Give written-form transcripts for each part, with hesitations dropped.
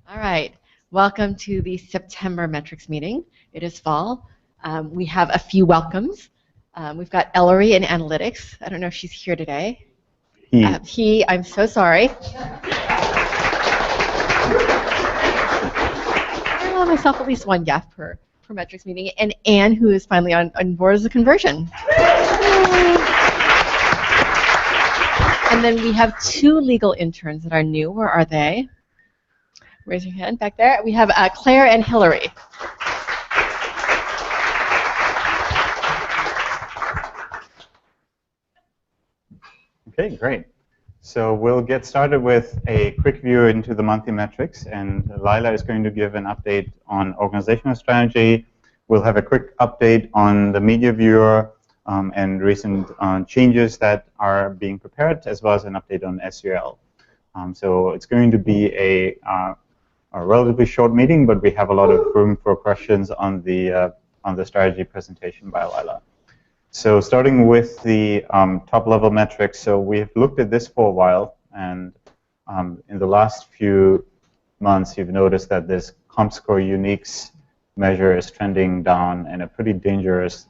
All right, welcome to the September metrics meeting. It is fall. We have a few welcomes. We've got Ellery in analytics. I don't know if she's here today. I'm so sorry. I allow myself at least one gaffe per metrics meeting. And Anne, who is finally on board as a conversion. And then we have two legal interns that are new. Where are they? Raise your hand back there. We have Claire and Hillary. Okay, great. So we'll get started with a quick view into the monthly metrics, and Lila is going to give an update on organizational strategy. We'll have a quick update on the media viewer and recent changes that are being prepared, as well as an update on SUL. So it's going to be a relatively short meeting, but we have a lot of room for questions on the strategy presentation by Lila. So starting with the top-level metrics, so we've looked at this for a while, and in the last few months, you've noticed that this ComScore uniques measure is trending down in a pretty dangerous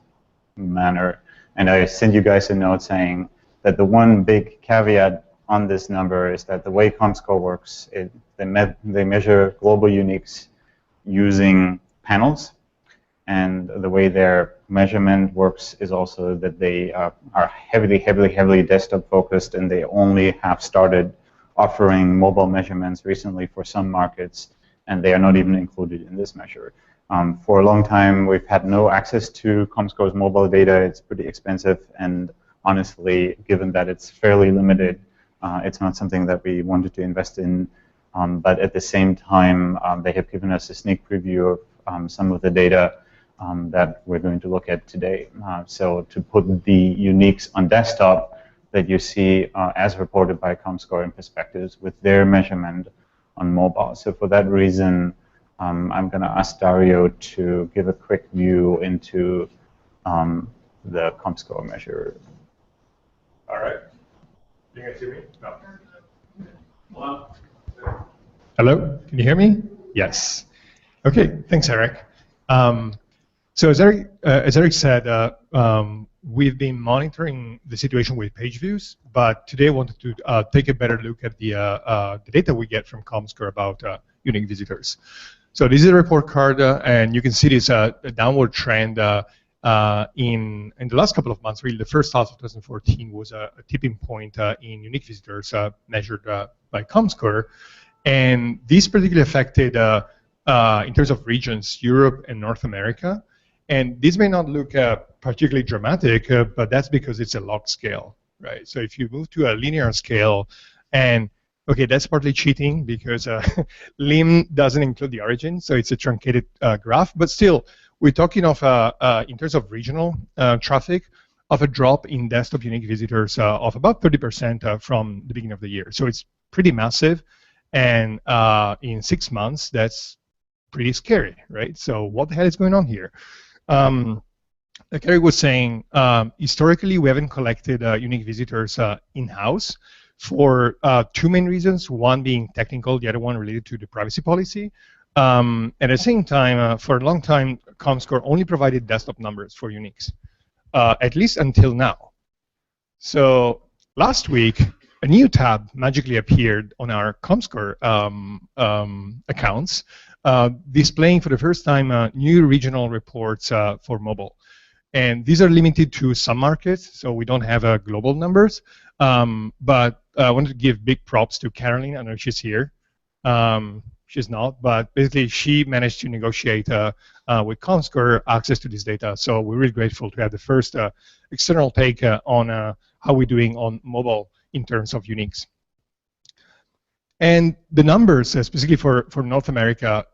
manner. And I sent you guys a note saying that the one big caveat on this number is that the way ComScore works, they measure global uniques using panels, and the way their measurement works is also that they are heavily desktop focused, and they only have started offering mobile measurements recently for some markets, and they are not even included in this measure. For a long time, we've had no access to ComScore's mobile data. It's pretty expensive, and honestly, given that it's fairly limited, it's not something that we wanted to invest in. But at the same time, they have given us a sneak preview of some of the data that we're going to look at today. So to put the uniques on desktop that you see as reported by ComScore in perspectives with their measurement on mobile. So for that reason, I'm going to ask Dario to give a quick view into the ComScore measure. All right. Can you guys hear me? No. Hello? Can you hear me? Yes. Okay. Thanks, Eric. So as Eric said, we've been monitoring the situation with page views, but today I wanted to take a better look at the data we get from ComScore about unique visitors. So this is a report card, and you can see this a downward trend in the last couple of months. Really, the first half of 2014 was a tipping point in unique visitors measured by ComScore, and this particularly affected, in terms of regions, Europe and North America. And this may not look particularly dramatic, but that's because it's a log scale, right? So if you move to a linear scale, and okay, that's partly cheating because lim doesn't include the origin, so it's a truncated graph. But still, we're talking of, in terms of regional traffic, of a drop in desktop unique visitors of about 30% from the beginning of the year. So it's pretty massive, and in 6 months, that's pretty scary, right? So what the hell is going on here? Like Eric was saying, historically we haven't collected unique visitors in-house for two main reasons, one being technical, the other one related to the privacy policy. At the same time, for a long time, ComScore only provided desktop numbers for uniques, at least until now. So last week, a new tab magically appeared on our ComScore accounts, displaying for the first time new regional reports for mobile. And these are limited to some markets, so we don't have global numbers. But I wanted to give big props to Caroline. I know she's here. She's not, but basically she managed to negotiate with ComScore access to this data. So we're really grateful to have the first external take on how we're doing on mobile in terms of uniques. And the numbers, specifically for North America,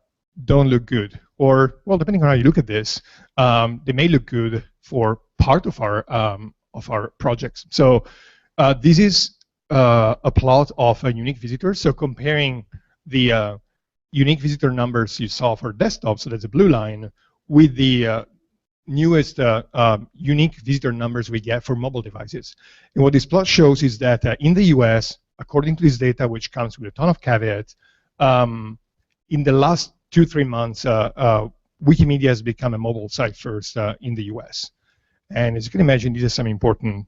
don't look good. Or, well, depending on how you look at this, they may look good for part of our projects. So this is a plot of unique visitors. So comparing the unique visitor numbers you saw for desktop, so that's a blue line, with the newest unique visitor numbers we get for mobile devices. And what this plot shows is that in the US, according to this data, which comes with a ton of caveats, in the last 2-3 months, Wikimedia has become a mobile site first in the US. And as you can imagine, these are some important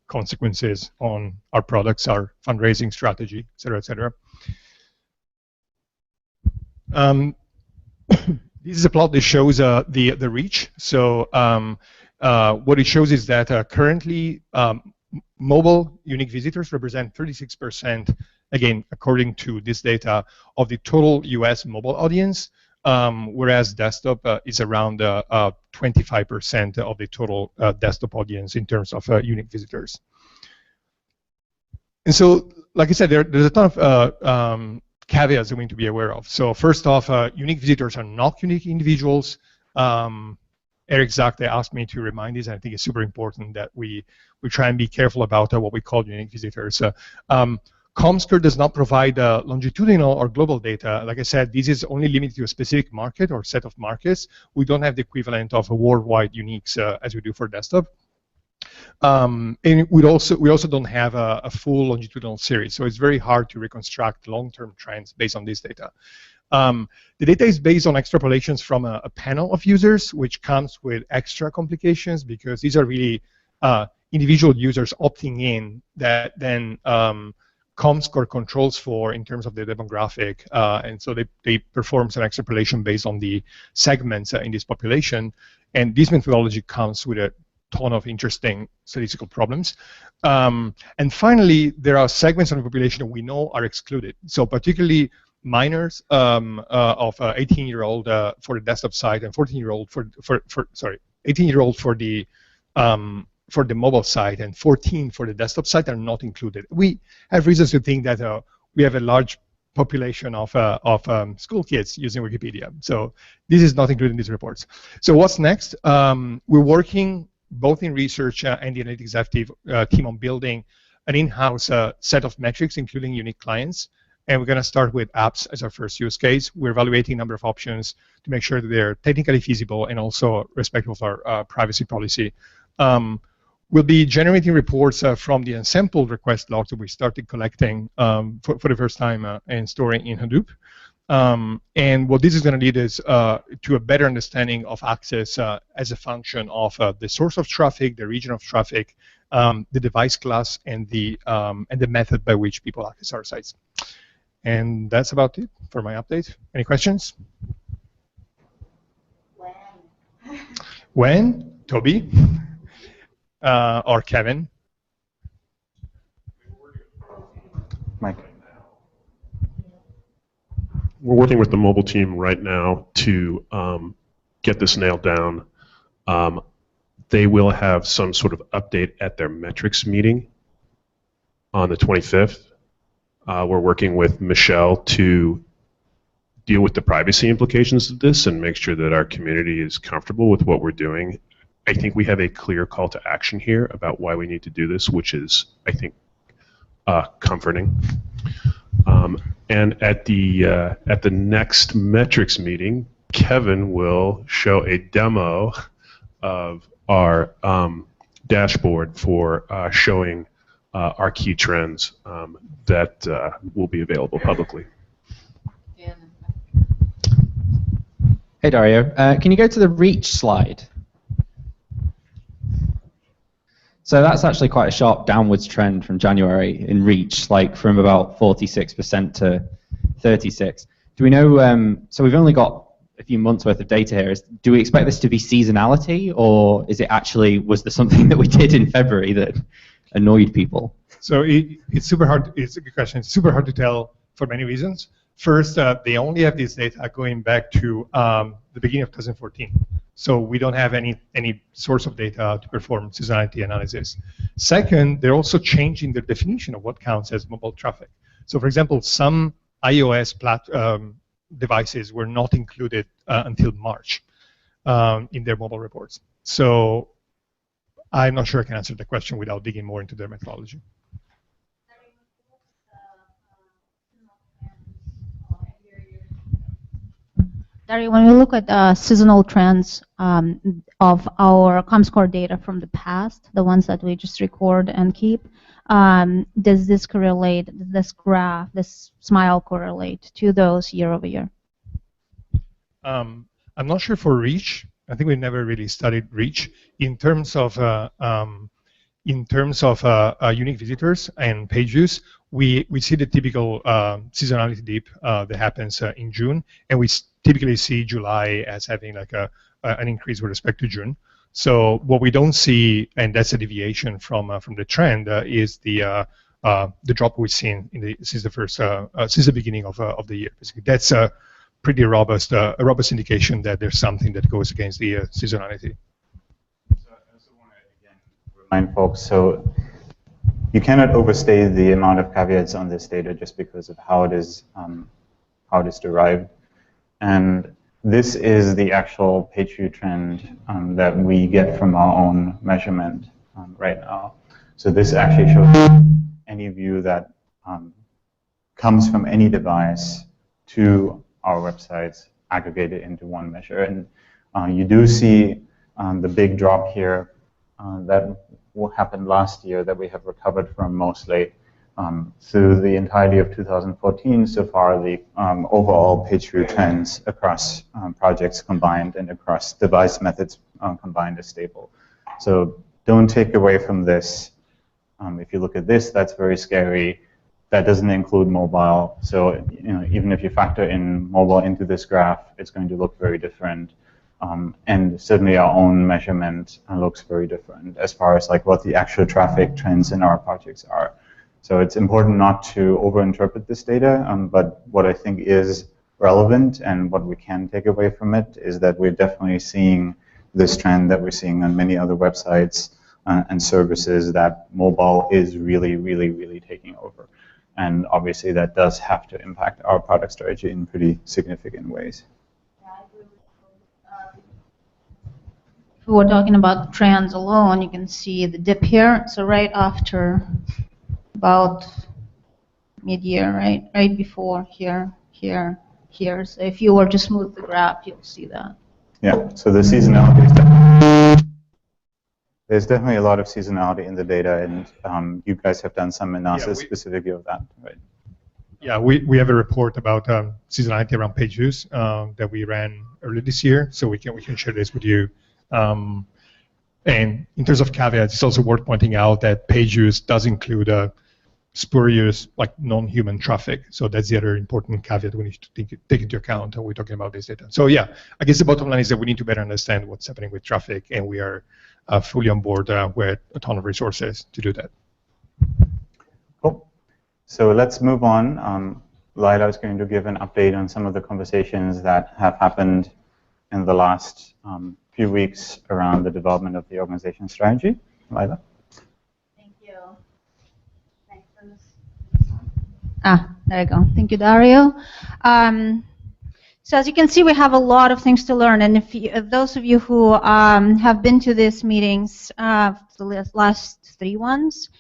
consequences on our products, our fundraising strategy, et cetera, et cetera. This is a plot that shows the reach. So what it shows is that currently mobile unique visitors represent 36%, again, according to this data, of the total US mobile audience, whereas desktop is around 25% of the total desktop audience in terms of unique visitors. And so, like I said, there's a ton of caveats that we need to be aware of. So first off, unique visitors are not unique individuals. Eric Zakte asked me to remind this, and I think it's super important that we try and be careful about what we call unique visitors. Comscore does not provide longitudinal or global data. Like I said, this is only limited to a specific market or set of markets. We don't have the equivalent of a worldwide uniques as we do for desktop. And we also don't have a full longitudinal series, so it's very hard to reconstruct long-term trends based on this data. The data is based on extrapolations from a panel of users, which comes with extra complications because these are really individual users opting in that then Comscore controls for in terms of the demographic, and so they perform some extrapolation based on the segments in this population, and this methodology comes with a ton of interesting statistical problems. And finally, there are segments of the population that we know are excluded. So particularly minors of 18-year-old for the desktop site and 14-year-old for 18-year-old for the mobile site and 14 for the desktop site are not included. We have reasons to think that we have a large population of school kids using Wikipedia. So this is not included in these reports. So what's next? We're working both in research and the analytics team on building an in-house set of metrics, including unique clients. And we're going to start with apps as our first use case. We're evaluating a number of options to make sure that they're technically feasible and also respectful of our privacy policy. We'll be generating reports from the unsampled request logs that we started collecting for the first time and storing in Hadoop. And what this is going to lead us to a better understanding of access as a function of the source of traffic, the region of traffic, the device class, and the method by which people access our sites. And that's about it for my update. Any questions? When? Toby? Or Kevin? Mike. We're working with the mobile team right now to get this nailed down. They will have some sort of update at their metrics meeting on the 25th. We're working with Michelle to deal with the privacy implications of this and make sure that our community is comfortable with what we're doing. I think we have a clear call to action here about why we need to do this, which is, I think, comforting. And at the next metrics meeting, Kevin will show a demo of our dashboard for showing our key trends that will be available publicly. Hey Dario, can you go to the reach slide? So that's actually quite a sharp downwards trend from January in reach, like from about 46% to 36%. Do we know, so we've only got a few months worth of data here. Do we expect this to be seasonality, or is it actually, was there something that we did in February that annoyed people? So it's super hard, it's a good question. It's super hard to tell for many reasons. First, they only have this data going back to the beginning of 2014. So we don't have any source of data to perform seasonality analysis. Second, they're also changing the definition of what counts as mobile traffic. So for example, some iOS devices were not included until March in their mobile reports. So I'm not sure I can answer the question without digging more into their methodology. Dario, when we look at seasonal trends of our Comscore data from the past, the ones that we just record and keep, does this correlate, this graph, this smile correlate to those year over year? I'm not sure for reach. I think we never really studied reach in terms of unique visitors and page views. We see the typical seasonality dip that happens in June, and we typically see July as having like an increase with respect to June. So what we don't see, and that's a deviation from the trend, is the drop we've seen since the beginning of the year. Basically, that's a pretty robust indication that there's something that goes against the seasonality. So I also want to again remind folks, so you cannot overstate the amount of caveats on this data just because of how it is derived, and this is the actual page view trend that we get from our own measurement right now. So this actually shows any view that comes from any device to our websites aggregated into one measure. And you do see the big drop here that happened last year that we have recovered from mostly. Through the entirety of 2014, so far the overall page view trends across projects combined and across device methods combined is stable. So don't take away from this. If you look at this, that's very scary. That doesn't include mobile. So even if you factor in mobile into this graph, it's going to look very different. And certainly our own measurement looks very different as far as like what the actual traffic trends in our projects are. So it's important not to overinterpret this data, but what I think is relevant and what we can take away from it is that we're definitely seeing this trend that we're seeing on many other websites and services, that mobile is really, really, really taking over. And obviously that does have to impact our product strategy in pretty significant ways. If we're talking about trends alone, you can see the dip here. So right after about mid-year, right before here. So if you were to smooth the graph, you'll see that. Yeah, so the seasonality is there's definitely a lot of seasonality in the data, and you guys have done some analysis specifically of that, right? Yeah, we have a report about seasonality around page views that we ran earlier this year, so we can share this with you. And in terms of caveats, it's also worth pointing out that page views does include spurious, like non-human traffic. So that's the other important caveat we need to take into account when we're talking about this data. So yeah, I guess the bottom line is that we need to better understand what's happening with traffic, and we are fully on board with a ton of resources to do that. Cool. So let's move on. Lila is going to give an update on some of the conversations that have happened in the last few weeks around the development of the organization strategy. Lila? Thank you. Thanks for this. There you go. Thank you, Dario. So as you can see, we have a lot of things to learn, and if those of you who have been to these meetings, the last 3 ones,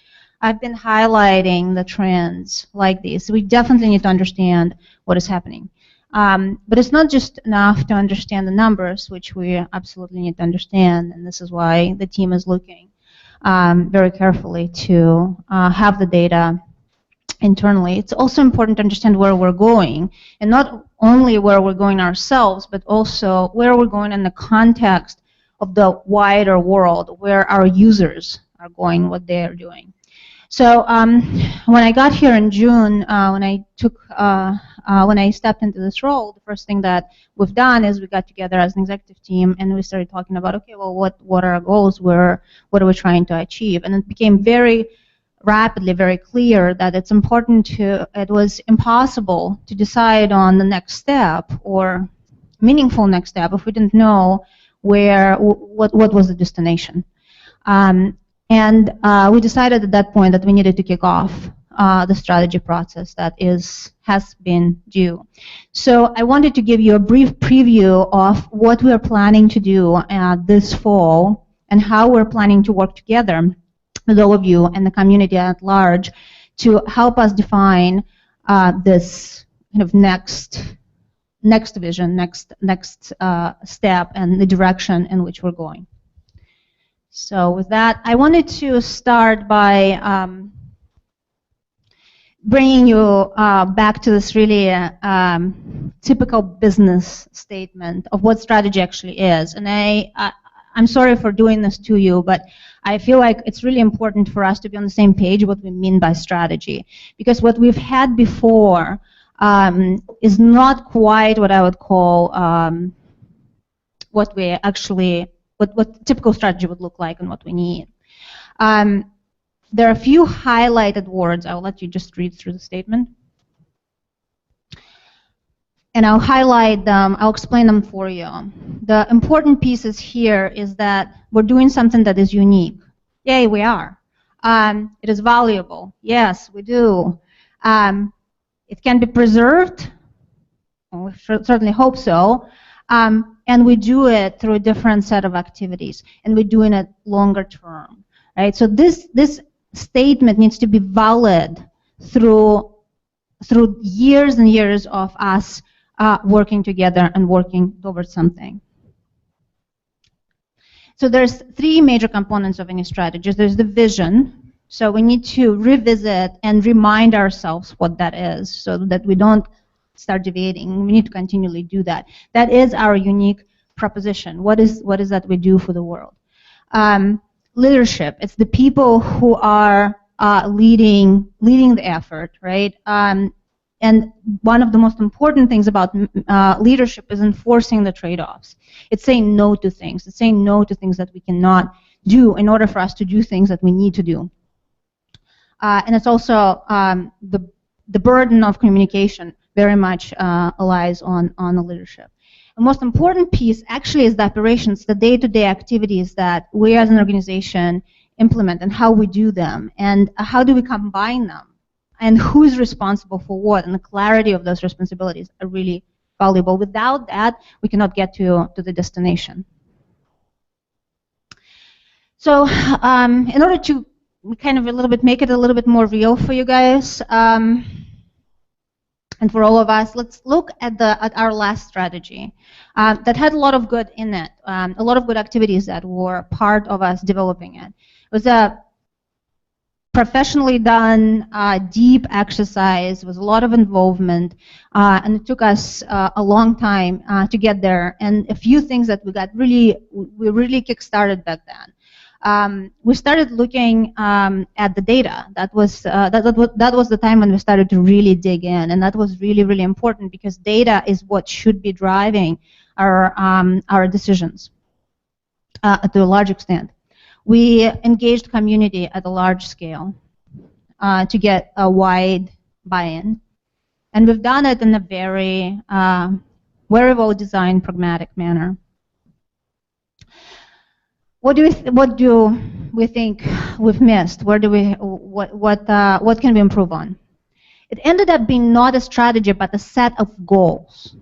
I've been highlighting the trends like these. We definitely need to understand what is happening. But it's not just enough to understand the numbers, which we absolutely need to understand, and this is why the team is looking very carefully to have the data internally. It's also important to understand where we're going, and not only where we're going ourselves, but also where we're going in the context of the wider world, where our users are going, what they are doing. So when I got here in June, when I stepped into this role, the first thing that we've done is we got together as an executive team and we started talking about, okay, well, what are our goals? What are we trying to achieve? And it became very rapidly very clear that it was impossible to decide on the next step or meaningful next step if we didn't know what was the destination. And we decided at that point that we needed to kick off the strategy process that has been due. So I wanted to give you a brief preview of what we are planning to do this fall and how we're planning to work together with all of you and the community at large to help us define this kind of next vision, next step, and the direction in which we're going. So with that, I wanted to start by bringing you back to this really typical business statement of what strategy actually is. And I'm sorry for doing this to you, but I feel like it's really important for us to be on the same page what we mean by strategy. Because what we've had before is not quite what I would call what typical strategy would look like and what we need. There are a few highlighted words. I'll let you just read through the statement. And I'll highlight them, I'll explain them for you. The important pieces here is that we're doing something that is unique. Yay, we are. It is valuable. Yes, we do. It can be preserved. We certainly hope so. And we do it through a different set of activities. And we're doing it longer term. Right? So this statement needs to be valid through years and years of us working together and working towards something. So there's three major components of any strategy. There's the vision. So we need to revisit and remind ourselves what that is so that we don't start deviating. We need to continually do that. That is our unique proposition. What is that we do for the world? Leadership. It's the people who are leading the effort, right? And one of the most important things about leadership is enforcing the trade-offs. It's saying no to things. It's saying no to things that we cannot do in order for us to do things that we need to do. And it's also the burden of communication very much lies on the leadership. The most important piece actually is the operations, the day-to-day activities that we as an organization implement and how we do them and how do we combine them. And who's responsible for what, and the clarity of those responsibilities are really valuable. Without that, we cannot get to the destination. So in order to kind of make it a little bit more real for you guys, and for all of us, let's look at our last strategy that had a lot of good in it, a lot of good activities that were part of us developing it. It was a professionally done, deep exercise with a lot of involvement, and it took us a long time to get there. And a few things that we really kick-started back then. We started looking at the data. That was the time when we started to really dig in, and that was really, really important because data is what should be driving our decisions to a large extent. We engaged community at a large scale to get a wide buy-in, and we've done it in a very, very well-designed, pragmatic manner. What do we think we've missed? What can we improve on? It ended up being not a strategy, but a set of goals,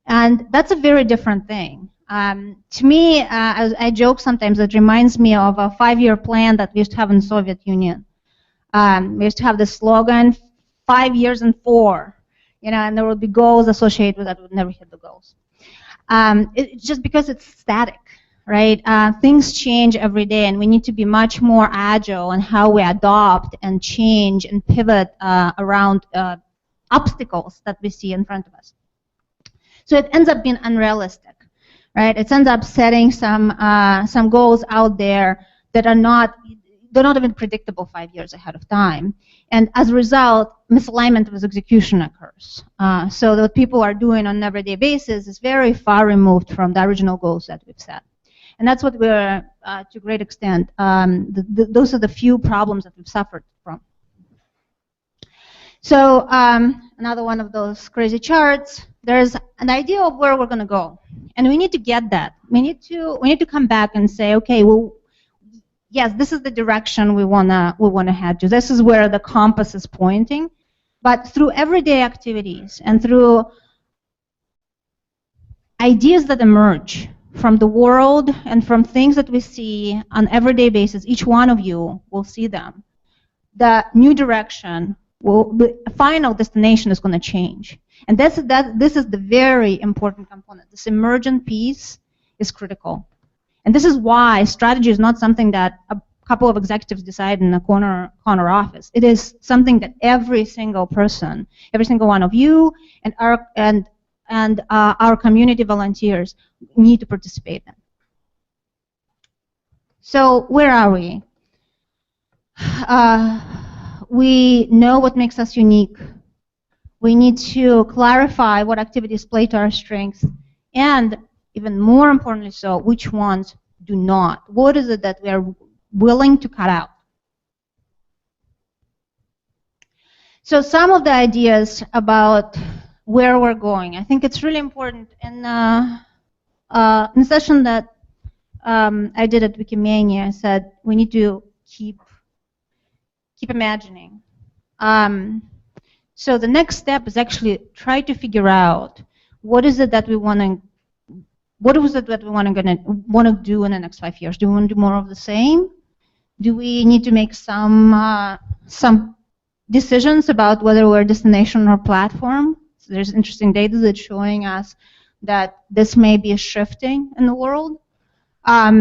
and that's a very different thing. To me, I joke sometimes, it reminds me of a 5-year plan that we used to have in the Soviet Union. We used to have this slogan, 5 years and 4, and there would be goals associated with that. We would never hit the goals. It's just because it's static, right? Things change every day, and we need to be much more agile in how we adopt and change and pivot around obstacles that we see in front of us. So it ends up being unrealistic. Right? It ends up setting some goals out there that they're not even predictable 5 years ahead of time, and as a result, misalignment with execution occurs. So what people are doing on an everyday basis is very far removed from the original goals that we've set, and that's what we're to a great extent. Those are the few problems that we've suffered from. So another one of those crazy charts. There's an idea of where we're going to go, and we need to get that. We need to come back and say, okay, well, yes, this is the direction we wanna head to. This is where the compass is pointing. But through everyday activities and through ideas that emerge from the world and from things that we see on an everyday basis, each one of you will see them. The new direction, the final destination is going to change. And this is the very important component. This emergent piece is critical. And this is why strategy is not something that a couple of executives decide in a corner office. It is something that every single person, every single one of you, and and our community volunteers need to participate in. So where are we? We know what makes us unique. We need to clarify what activities play to our strengths, and even more importantly so, which ones do not. What is it that we are willing to cut out? So some of the ideas about where we're going. I think it's really important. In a session that I did at Wikimania, I said we need to keep imagining. So the next step is actually try to figure out what is it that we want to. What is it that we want to do in the next 5 years? Do we want to do more of the same? Do we need to make some decisions about whether we're a destination or platform? So there's interesting data that's showing us that this may be a shifting in the world. Are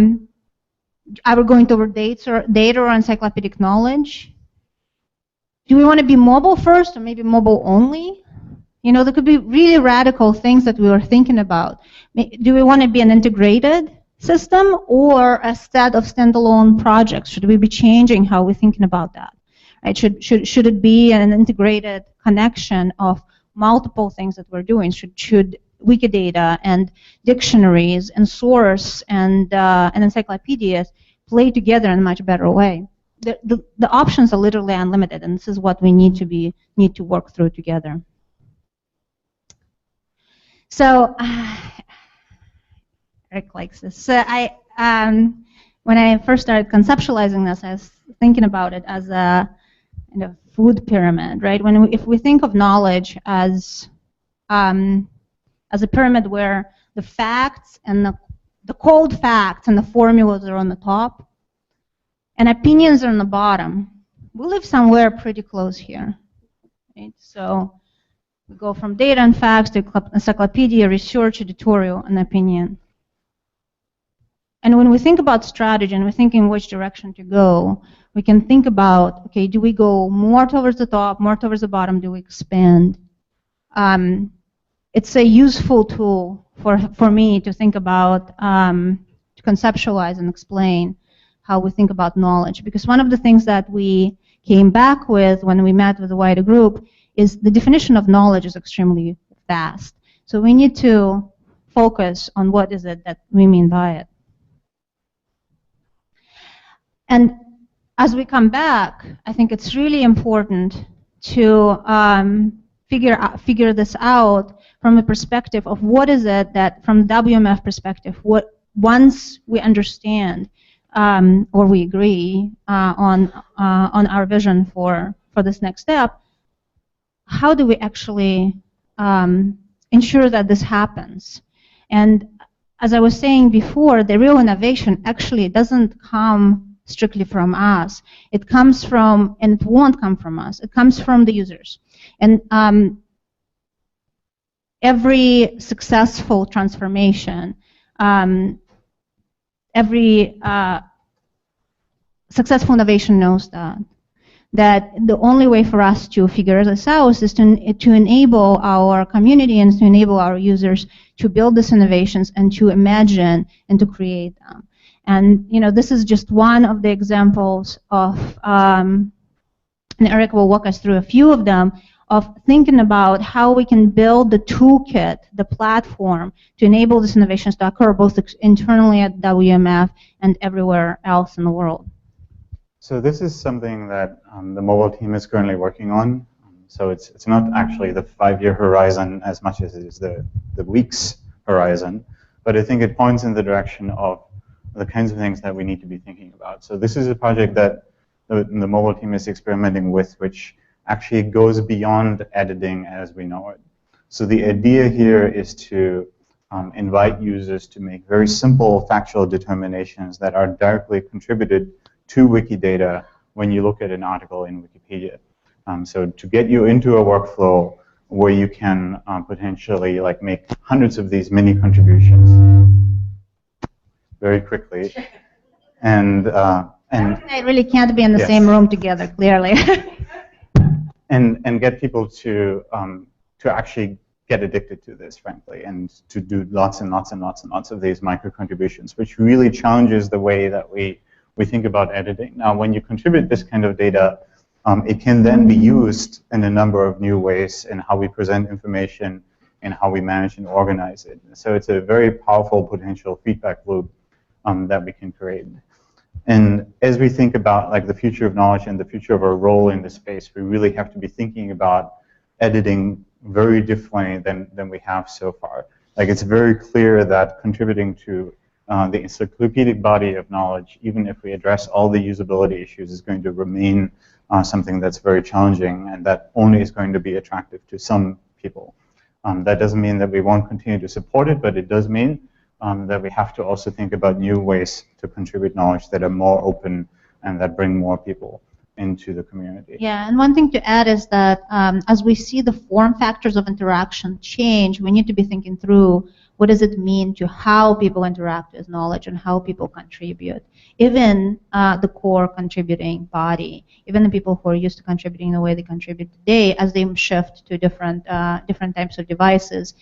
we going toward data or encyclopedic knowledge? Do we want to be mobile first or maybe mobile only? You know, there could be really radical things that we were thinking about. Do we want to be an integrated system or a set of standalone projects? Should we be changing how we're thinking about that? Right? Should it be an integrated connection of multiple things that we're doing? Should Wikidata and dictionaries and source and encyclopedias play together in a much better way? The options are literally unlimited, and this is what we need to work through together. So Eric likes this. So when I first started conceptualizing this, I was thinking about it as a kind of food pyramid, right? If we think of knowledge as a pyramid where the facts and the cold facts and the formulas are on the top, and opinions are on the bottom, we live somewhere pretty close here, right? So we go from data and facts to encyclopedia, research, editorial, and opinion. And when we think about strategy and we're thinking which direction to go, we can think about, okay, do we go more towards the top, more towards the bottom, do we expand? It's a useful tool for me to think about, to conceptualize and explain how we think about knowledge. Because one of the things that we came back with when we met with the wider group is the definition of knowledge is extremely vast. So we need to focus on what is it that we mean by it. And as we come back, I think it's really important to figure this out from the perspective of what is it that, from the WMF perspective, once we understand or we agree on our vision for this next step, how do we actually ensure that this happens? And as I was saying before, the real innovation actually doesn't come strictly from us. It comes from, and it won't come from us, it comes from the users. And every successful transformation, every successful innovation knows that the only way for us to figure this out is to enable our community and to enable our users to build these innovations and to imagine and to create them. And this is just one of the examples of, and Eric will walk us through a few of them, of thinking about how we can build the toolkit, the platform, to enable these innovations to occur both internally at WMF and everywhere else in the world. So this is something that the mobile team is currently working on. So it's not actually the 5-year horizon as much as it is the week's horizon, but I think it points in the direction of the kinds of things that we need to be thinking about. So this is a project that the mobile team is experimenting with, which actually goes beyond editing as we know it. So the idea here is to invite users to make very simple factual determinations that are directly contributed to Wikidata when you look at an article in Wikipedia. So to get you into a workflow where you can potentially make hundreds of these mini contributions very quickly, and they really can't be in the same room together, clearly. and get people to actually get addicted to this, frankly, and to do lots and lots and lots and lots of these micro contributions, which really challenges the way that we think about editing. Now, when you contribute this kind of data, it can then be used in a number of new ways in how we present information and how we manage and organize it. So it's a very powerful potential feedback loop that we can create. And as we think about like the future of knowledge and the future of our role in this space, we really have to be thinking about editing very differently than we have so far. Like it's very clear that contributing to the encyclopedic body of knowledge, even if we address all the usability issues, is going to remain something that's very challenging and that only is going to be attractive to some people. That doesn't mean that we won't continue to support it, but it does mean that we have to also think about new ways to contribute knowledge that are more open and that bring more people into the community. Yeah, and one thing to add is that as we see the form factors of interaction change, we need to be thinking through what does it mean to how people interact with knowledge and how people contribute. Even the core contributing body, even the people who are used to contributing the way they contribute today, as they shift to different types of devices,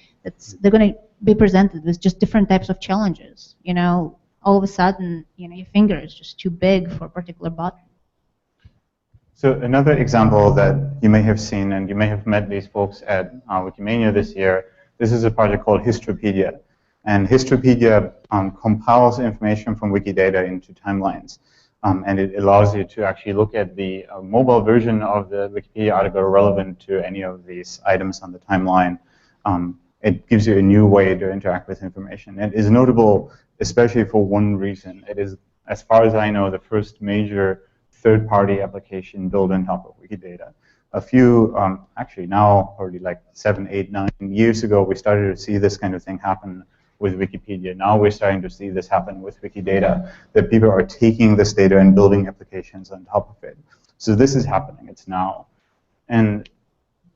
they're going to be presented with just different types of challenges. You know, all of a sudden, you know, your finger is just too big for a particular button. So another example that you may have seen, and you may have met these folks at Wikimania this year, this is a project called Histopedia. And Histopedia compiles information from Wikidata into timelines. And it allows you to actually look at the mobile version of the Wikipedia article relevant to any of these items on the timeline. It gives you a new way to interact with information. It is notable, especially for one reason. It is, as far as I know, the first major third-party application built on top of Wikidata. A few, actually now already like 7, 8, 9 years ago, we started to see this kind of thing happen with Wikipedia. Now we're starting to see this happen with Wikidata, that people are taking this data and building applications on top of it. So this is happening, it's now. And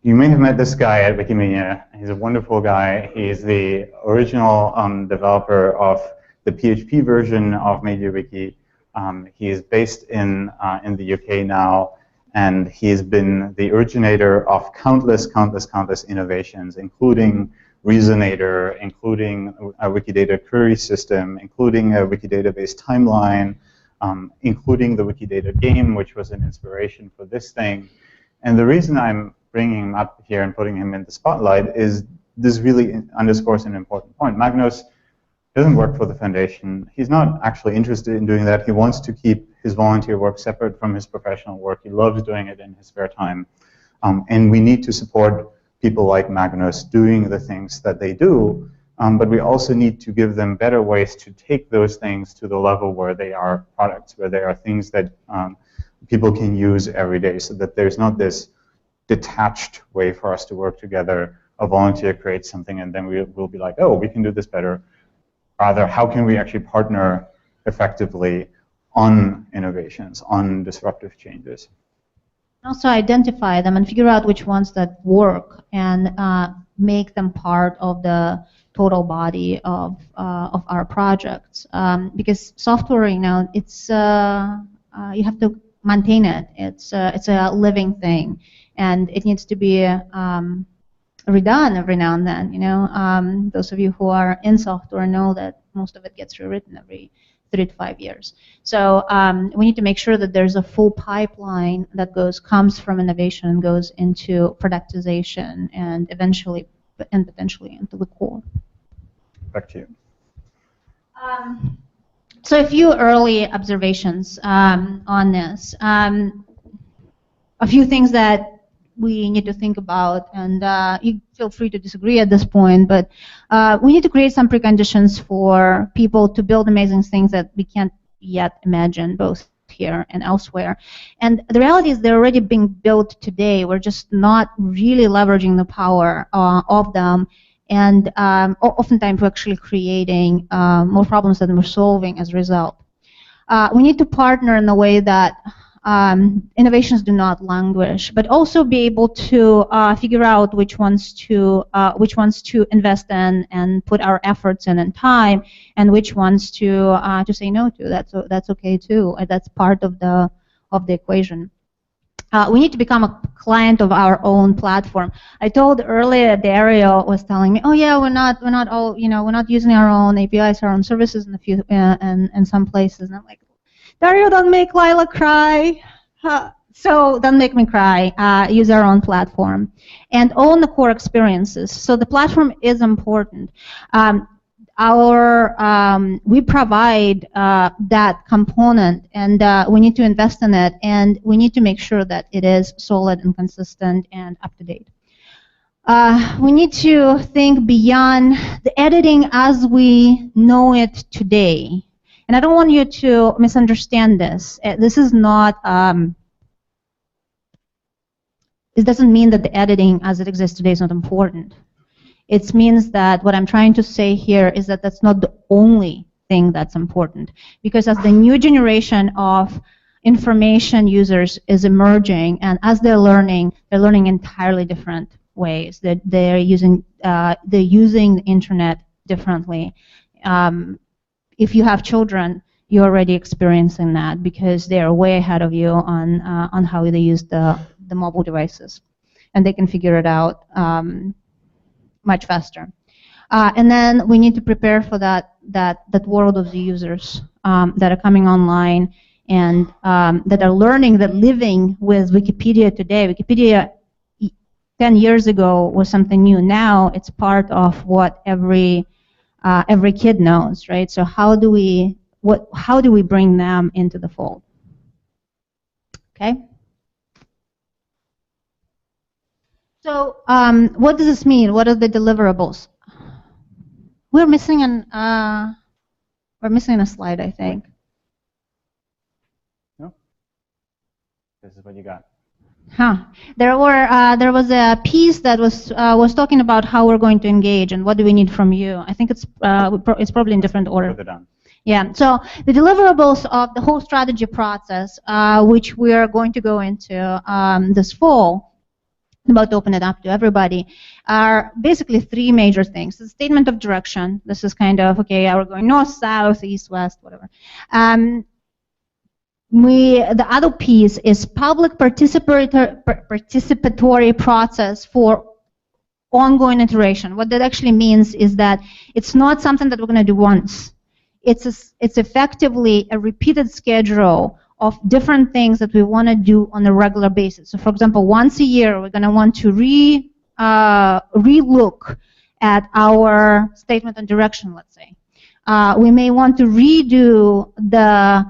you may have met this guy at Wikimania. He's a wonderful guy. He's the original developer of the PHP version of MediaWiki. He is based in the UK now, and he has been the originator of countless innovations, including Reasonator, including a Wikidata query system, including a Wikidata-based timeline, including the Wikidata game, which was an inspiration for this thing. And the reason I'm bringing him up here and putting him in the spotlight is this really underscores an important point. Magnus doesn't work for the foundation. He's not actually interested in doing that. He wants to keep his volunteer work separate from his professional work. He loves doing it in his spare time. And we need to support people like Magnus doing the things that they do, but we also need to give them better ways to take those things to the level where they are products, where they are things that people can use every day, so that there's not this detached way for us to work together. A volunteer creates something and then we'll be like, oh, we can do this better. Rather, how can we actually partner effectively on innovations, on disruptive changes? Also identify them and figure out which ones that work and make them part of the total body of our projects. Because software, you know, it's you have to maintain it. It's a living thing, and it needs to be redone every now and then. You know, those of you who are in software know that most of it gets rewritten every 3 to 5 years. So we need to make sure that there's a full pipeline that comes from innovation and goes into productization and eventually and potentially into the core. Back to you. So a few early observations on this. A few things that we need to think about, and you feel free to disagree at this point, but we need to create some preconditions for people to build amazing things that we can't yet imagine, both here and elsewhere. And the reality is they're already being built today. We're just not really leveraging the power of them, and oftentimes we're actually creating more problems than we're solving as a result. We need to partner in a way that innovations do not languish, but also be able to figure out which ones to invest in and put our efforts in and time, and which ones to say no to. That's okay too. That's part of the equation. we need to become a client of our own platform. I told earlier, Dario was telling me, "Oh yeah, we're not all, we're not using our own APIs, our own services in a few in some places." And I'm like, Dario, don't make Lila cry. So don't make me cry. Use our own platform and own the core experiences. So the platform is important. We provide that component, and we need to invest in it, and we need to make sure that it is solid and consistent and up to date. We need to think beyond the editing as we know it today. And I don't want you to misunderstand this. This is not, this doesn't mean that the editing as it exists today is not important. It means that what I'm trying to say here is that that's not the only thing that's important. Because as the new generation of information users is emerging, and as they're learning entirely different ways. They're using the internet differently. If you have children, you're already experiencing that because they are way ahead of you on how they use the mobile devices, and they can figure it out much faster. And then we need to prepare for that world of the users that are coming online and that are learning, that living with Wikipedia today. Wikipedia 10 years ago was something new. Now it's part of what every kid knows, right? So how do we bring them into the fold? Okay. So what does this mean? What are the deliverables? We're missing a slide, I think. No. This is what you got. There was a piece that was talking about how we're going to engage and what do we need from you. I think it's probably in different order. Further down. Yeah. So the deliverables of the whole strategy process, which we are going to go into this fall, about to open it up to everybody, are basically three major things. The statement of direction. This is kind of, okay, we're going north, south, east, west, whatever. The other piece is public participatory process for ongoing iteration. What that actually means is that it's not something that we're going to do once. It's effectively a repeated schedule of different things that we want to do on a regular basis. So for example, once a year, we're going to want to re-look at our statement of direction, let's say. We may want to redo the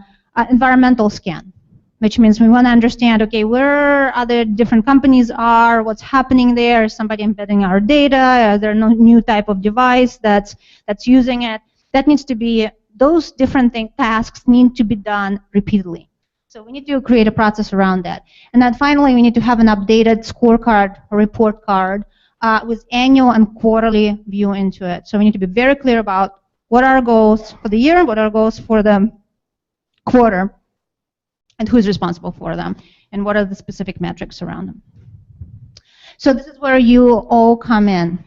environmental scan, which means we want to understand, okay, where other different companies are, what's happening there, is somebody embedding our data, is there no new type of device that's using it? That needs to be, those different tasks need to be done repeatedly. So we need to create a process around that. And then finally, we need to have an updated scorecard or report card with annual and quarterly view into it. So we need to be very clear about what are our goals for the year, what are our goals for the quarter, and who's responsible for them, and what are the specific metrics around them. So this is where you all come in.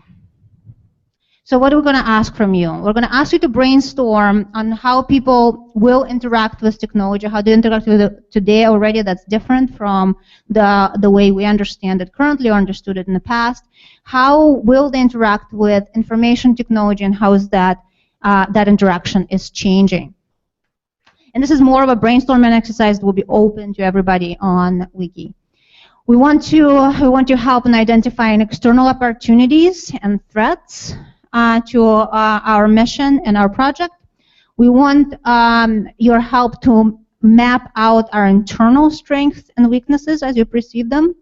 So what are we going to ask from you? We're going to ask you to brainstorm on how people will interact with technology, how they interact with it today already that's different from the way we understand it currently or understood it in the past. How will they interact with information technology, and how is that interaction is changing? And this is more of a brainstorming exercise that will be open to everybody on Wiki. We want to help in identifying external opportunities and threats to our mission and our project. We want your help to map out our internal strengths and weaknesses as you perceive them.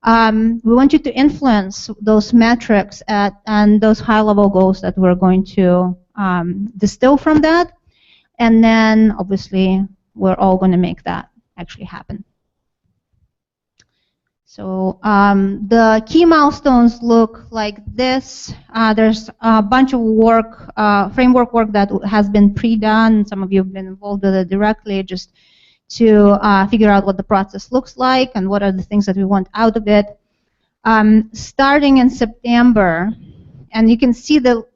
We want you to influence those metrics and those high-level goals that we're going to distill from that. And then, obviously, we're all going to make that actually happen. So the key milestones look like this. There's a bunch of work, framework work that has been pre-done. Some of you have been involved with it directly just to figure out what the process looks like and what are the things that we want out of it. Starting in September, and you can see the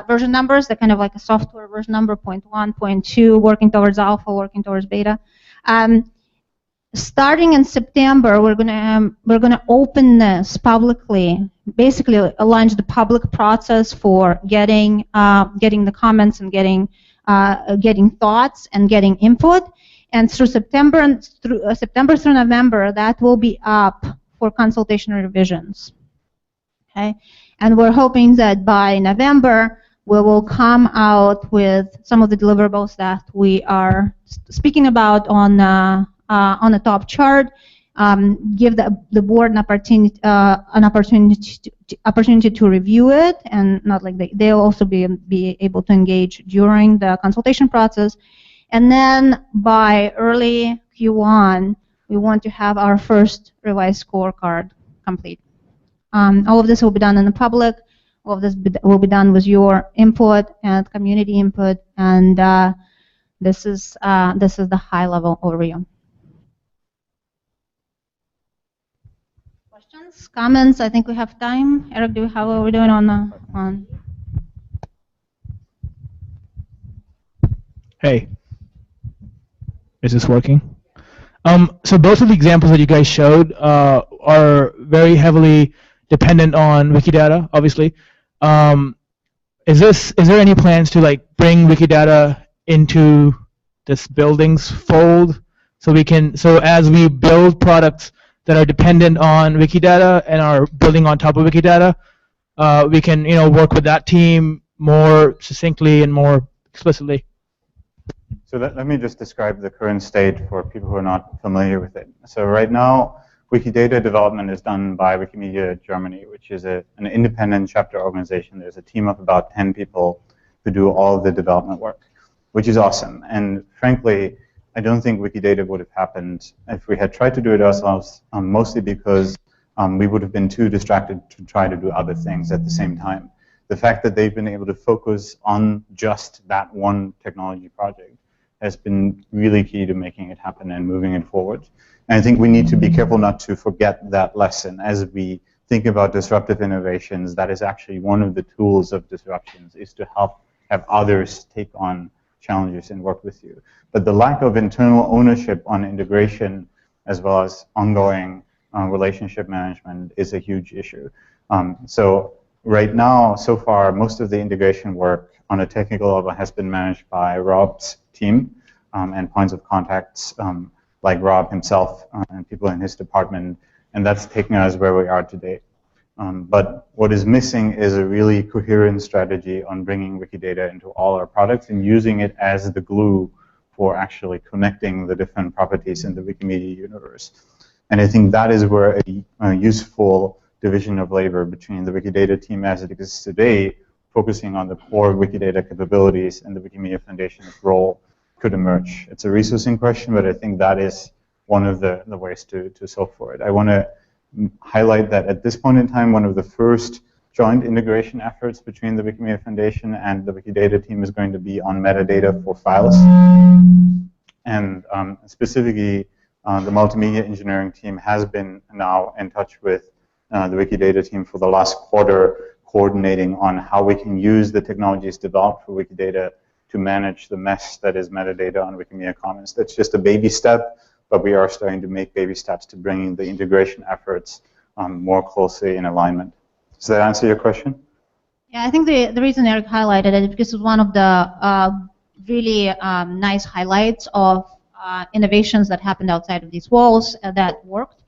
version numbers, they're kind of like a software version number, 0.1, 0.2, working towards alpha, working towards beta. starting in September, we're gonna open this publicly. Basically, launch the public process for getting the comments and getting thoughts and getting input. And through September through November, that will be up for consultation revisions. Okay, and we're hoping that by November we will come out with some of the deliverables that we are speaking about on the top chart. Give the board an opportunity to review it, and not like they'll also be able to engage during the consultation process. And then by early Q1, we want to have our first revised scorecard complete. All of this will be done in the public. All of this will be done with your input and community input, and this is the high-level overview. Questions, comments? I think we have time. Eric, how are we doing on? Hey, is this working? So both of the examples that you guys showed are very heavily dependent on Wikidata, obviously. Is there any plans to like bring Wikidata into this buildings fold so as we build products that are dependent on Wikidata and are building on top of Wikidata, we can work with that team more succinctly and more explicitly? So let me just describe the current state for people who are not familiar with it. So right now, Wikidata development is done by Wikimedia Germany, which is an independent chapter organization. There's a team of about 10 people who do all of the development work, which is awesome. And frankly, I don't think Wikidata would have happened if we had tried to do it ourselves, mostly because we would have been too distracted to try to do other things at the same time. The fact that they've been able to focus on just that one technology project has been really key to making it happen and moving it forward. And I think we need to be careful not to forget that lesson as we think about disruptive innovations. That is actually one of the tools of disruptions, is to help have others take on challenges and work with you. But the lack of internal ownership on integration as well as ongoing relationship management is a huge issue. So right now, so far, most of the integration work on a technical level has been managed by Rob's team and points of contacts like Rob himself and people in his department, and that's taken us where we are today. But what is missing is a really coherent strategy on bringing Wikidata into all our products and using it as the glue for actually connecting the different properties in the Wikimedia universe. And I think that is where a useful division of labor between the Wikidata team as it exists today, focusing on the core Wikidata capabilities, and the Wikimedia Foundation's role could emerge. It's a resourcing question, but I think that is one of the ways to solve for it. I want to highlight that at this point in time, one of the first joint integration efforts between the Wikimedia Foundation and the Wikidata team is going to be on metadata for files. And specifically, the multimedia engineering team has been now in touch with the Wikidata team for the last quarter, coordinating on how we can use the technologies developed for Wikidata to manage the mess that is metadata on Wikimedia Commons. That's just a baby step, but we are starting to make baby steps to bringing the integration efforts more closely in alignment. Does that answer your question? Yeah, I think the reason Eric highlighted it is because it's one of the really nice highlights of innovations that happened outside of these walls that worked.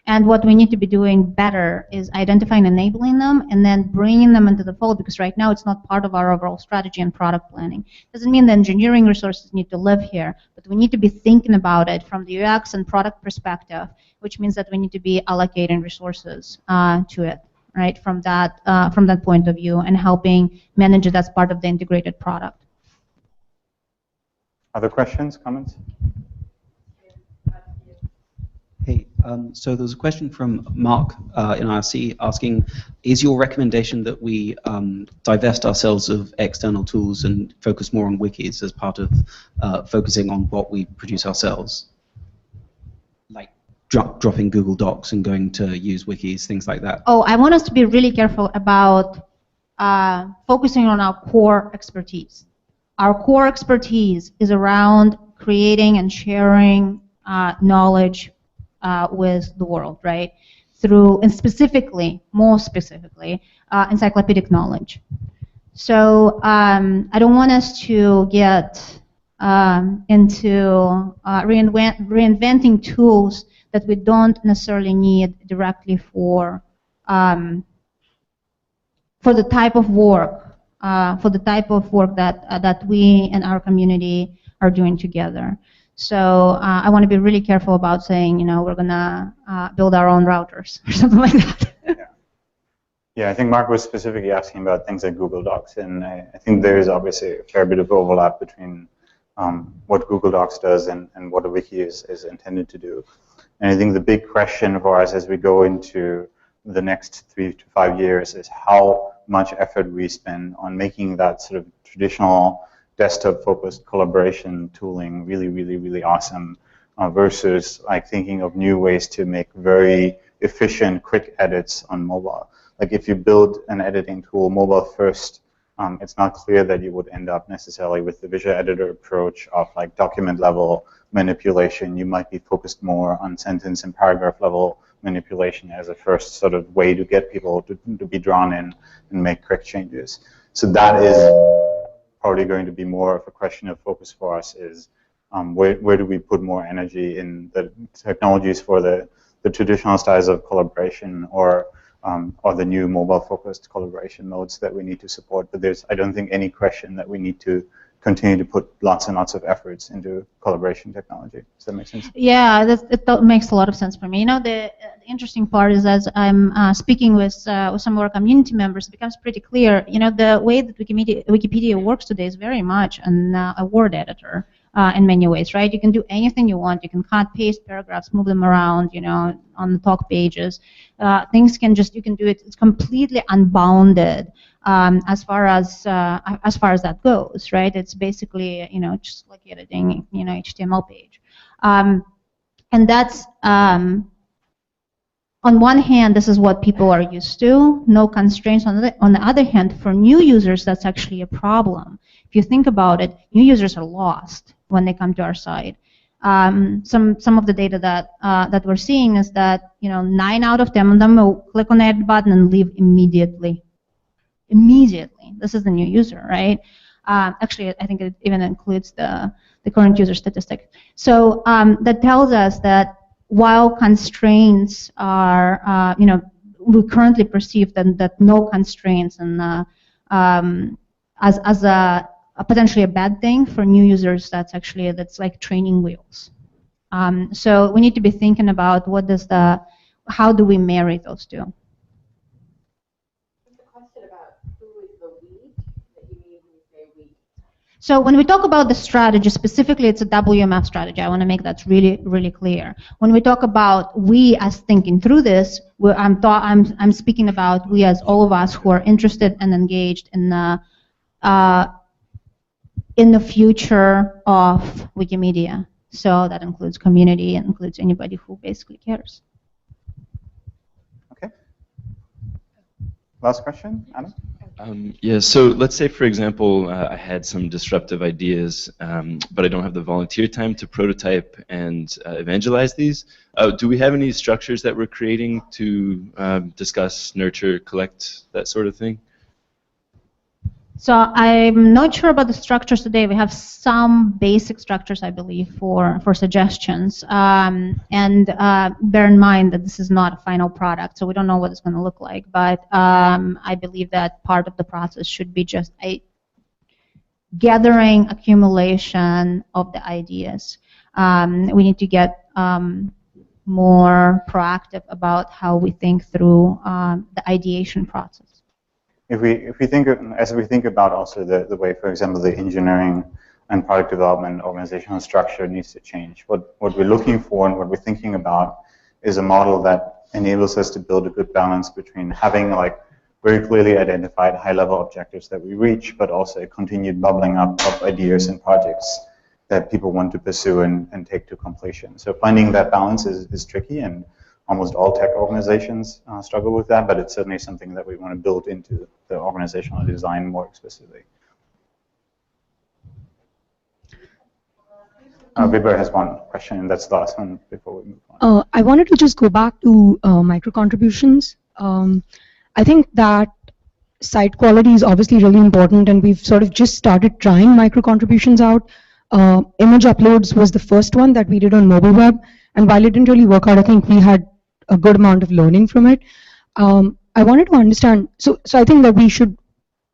And what we need to be doing better is identifying and enabling them and then bringing them into the fold, because right now it's not part of our overall strategy and product planning. Doesn't mean the engineering resources need to live here, but we need to be thinking about it from the UX and product perspective, which means that we need to be allocating resources to it, right, from that point of view, and helping manage it as part of the integrated product. Other questions, comments? Hey, so there's a question from Mark in IRC asking, is your recommendation that we divest ourselves of external tools and focus more on wikis as part of focusing on what we produce ourselves? Like dropping Google Docs and going to use wikis, things like that? Oh, I want us to be really careful about focusing on our core expertise. Our core expertise is around creating and sharing knowledge with the world, right? Through, and specifically, more specifically, encyclopedic knowledge. So I don't want us to get into reinventing tools that we don't necessarily need directly for the type of work that we and our community are doing together. So I want to be really careful about saying, you know, we're gonna build our own routers or something like that. Yeah, I think Mark was specifically asking about things like Google Docs, and I think there is obviously a fair bit of overlap between what Google Docs does and what a wiki is intended to do. And I think the big question for us as we go into the next 3 to 5 years is how much effort we spend on making that sort of traditional desktop-focused collaboration tooling really, really, really awesome versus like thinking of new ways to make very efficient, quick edits on mobile. Like if you build an editing tool mobile first, it's not clear that you would end up necessarily with the visual editor approach of like document level manipulation. You might be focused more on sentence and paragraph level manipulation as a first sort of way to get people to be drawn in and make quick changes. So that is probably going to be more of a question of focus for us is where do we put more energy in the technologies for the traditional styles of collaboration or the new mobile-focused collaboration modes that we need to support. But there's, I don't think, any question that we need to continue to put lots and lots of efforts into collaboration technology. Does that make sense? Yeah, it makes a lot of sense for me. You know, the interesting part is as I'm speaking with some of our community members, it becomes pretty clear. You know, the way that Wikipedia works today is very much a word editor. In many ways, right? You can do anything you want. You can cut, paste paragraphs, move them around, you know, on the talk pages. Things can just, you can do it. It's completely unbounded as far as that goes, right? It's basically, you know, just like editing, you know, HTML page. And that's, on one hand, this is what people are used to, no constraints. On the other hand, for new users, that's actually a problem. If you think about it, new users are lost when they come to our site. Some of the data that we're seeing is that, you know, 9 out of 10 of them will click on the edit button and leave immediately. Immediately. This is the new user, right? Actually, I think it even includes the current user statistic. So that tells us that while constraints are, you know, we currently perceive that no constraints and as a potentially a bad thing for new users, that's like training wheels. So we need to be thinking about how do we marry those two? So when we talk about the strategy, specifically it's a WMF strategy. I want to make that really, really clear. When we talk about we as thinking through this, I'm speaking about we as all of us who are interested and engaged in the future of Wikimedia. So that includes community and includes anybody who basically cares. Okay. Last question, Adam? Yeah, so let's say, for example, I had some disruptive ideas, but I don't have the volunteer time to prototype and evangelize these. Do we have any structures that we're creating to discuss, nurture, collect, that sort of thing? So I'm not sure about the structures today. We have some basic structures, I believe, for suggestions. And bear in mind that this is not a final product, so we don't know what it's going to look like. But I believe that part of the process should be just a gathering, accumulation of the ideas. We need to get more proactive about how we think through the ideation process. If we think about also the way, for example, the engineering and product development organizational structure needs to change. What we're looking for and what we're thinking about is a model that enables us to build a good balance between having like very clearly identified high-level objectives that we reach, but also a continued bubbling up of ideas and projects that people want to pursue and take to completion. So finding that balance is tricky, and almost all tech organizations struggle with that, but it's certainly something that we want to build into the organizational design more explicitly. Vibber has one question, and that's the last one before we move on. I wanted to just go back to micro contributions. I think that site quality is obviously really important, and we've sort of just started trying micro contributions out. Image uploads was the first one that we did on mobile web, and while it didn't really work out, I think we had a good amount of learning from it. I wanted to understand, so I think that we should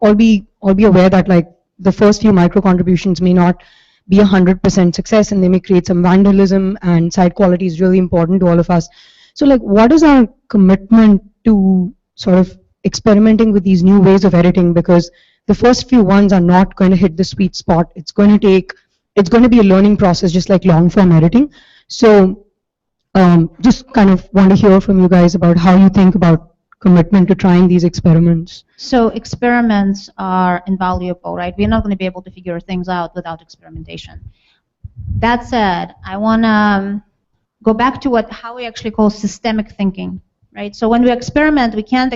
all be aware that like the first few micro contributions may not be 100% success, and they may create some vandalism, and site quality is really important to all of us. So like, what is our commitment to sort of experimenting with these new ways of editing? Because the first few ones are not going to hit the sweet spot. It's going to be a learning process, just like long form editing. So just kind of want to hear from you guys about how you think about commitment to trying these experiments. So experiments are invaluable, right? We're not going to be able to figure things out without experimentation. That said, I want to go back to how we actually call systemic thinking, right? So when we experiment, we can't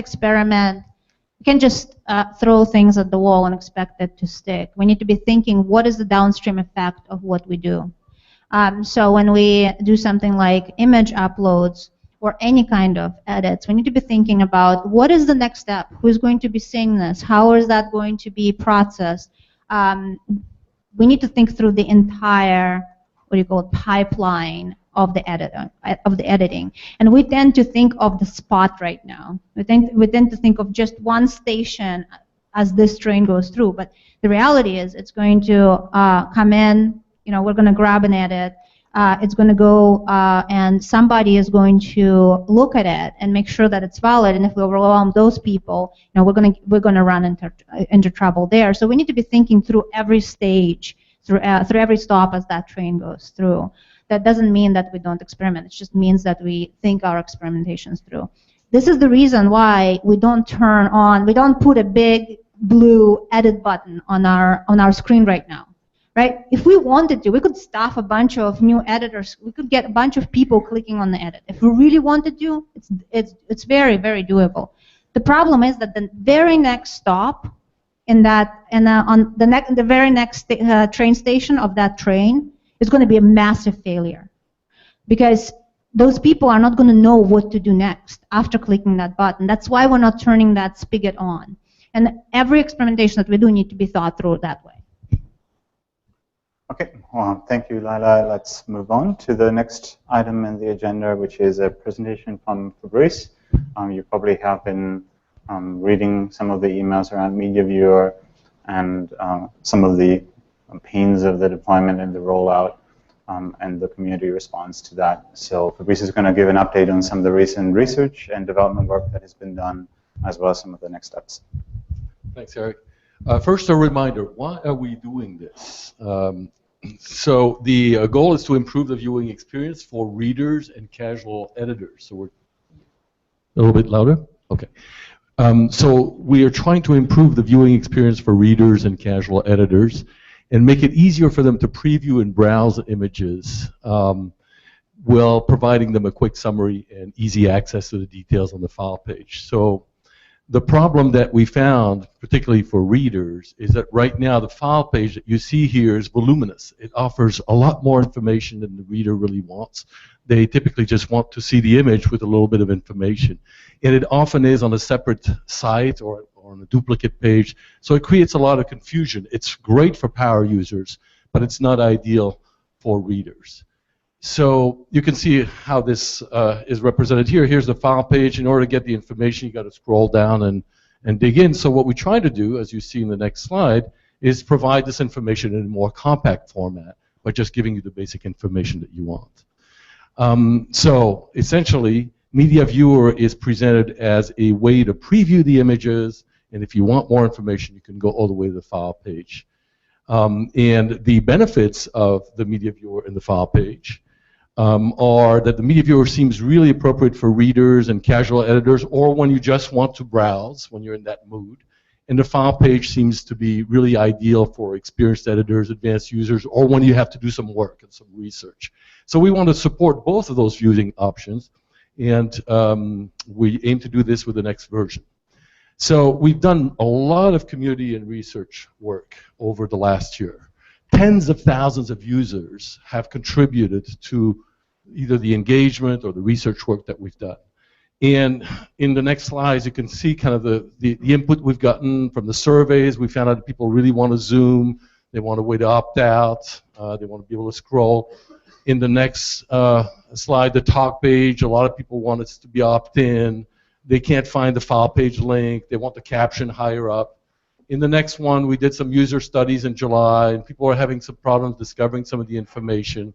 just throw things at the wall and expect it to stick. We need to be thinking, what is the downstream effect of what we do? So when we do something like image uploads or any kind of edits, we need to be thinking about what is the next step? Who's going to be seeing this? How is that going to be processed? We need to think through the entire, pipeline of the editing. And we tend to think of the spot right now. We tend to think of just one station as this train goes through. But the reality is it's going to come in, we're going to grab an edit. It's going to go and somebody is going to look at it and make sure that it's valid. And if we overwhelm those people, we're going to run into trouble there. So we need to be thinking through every stage, through every stop as that train goes through. That doesn't mean that we don't experiment. It just means that we think our experimentations through. This is the reason why we don't put a big blue edit button on our screen right now. Right? If we wanted to, we could staff a bunch of new editors. We could get a bunch of people clicking on the edit. If we really wanted to, it's very, very doable. The problem is that the very next stop on the very next train station of that train is going to be a massive failure, because those people are not going to know what to do next after clicking that button. That's why we're not turning that spigot on. And every experimentation that we do need to be thought through that way. Okay, well, thank you, Lila. Let's move on to the next item in the agenda, which is a presentation from Fabrice. You probably have been reading some of the emails around MediaViewer and some of the pains of the deployment and the rollout and the community response to that. So Fabrice is going to give an update on some of the recent research and development work that has been done, as well as some of the next steps. Thanks, Eric. First, a reminder, why are we doing this? So the goal is to improve the viewing experience for readers and casual editors. So we're a little bit louder? Okay. So we are trying to improve the viewing experience for readers and casual editors and make it easier for them to preview and browse images while providing them a quick summary and easy access to the details on the file page. So the problem that we found, particularly for readers, is that right now the file page that you see here is voluminous. It offers a lot more information than the reader really wants. They typically just want to see the image with a little bit of information. And it often is on a separate site or on a duplicate page, so it creates a lot of confusion. It's great for power users, but it's not ideal for readers. So you can see how this is represented here. Here's the file page. In order to get the information, you got to scroll down and dig in. So what we try to do, as you see in the next slide, is provide this information in a more compact format by just giving you the basic information that you want. So essentially, MediaViewer is presented as a way to preview the images, and if you want more information, you can go all the way to the file page. And the benefits of the MediaViewer and the file page are that the MediaViewer seems really appropriate for readers and casual editors, or when you just want to browse, when you're in that mood. And the file page seems to be really ideal for experienced editors, advanced users, or when you have to do some work and some research. So we want to support both of those viewing options, and we aim to do this with the next version. So we've done a lot of community and research work over the last year, tens of thousands of users have contributed to either the engagement or the research work that we've done. And in the next slides, you can see kind of the input we've gotten from the surveys. We found out that people really want to Zoom. They want a way to opt out. They want to be able to scroll. In the next slide, the talk page, a lot of people want it to be opt-in. They can't find the file page link. They want the caption higher up. In the next one, we did some user studies in July, and people are having some problems discovering some of the information.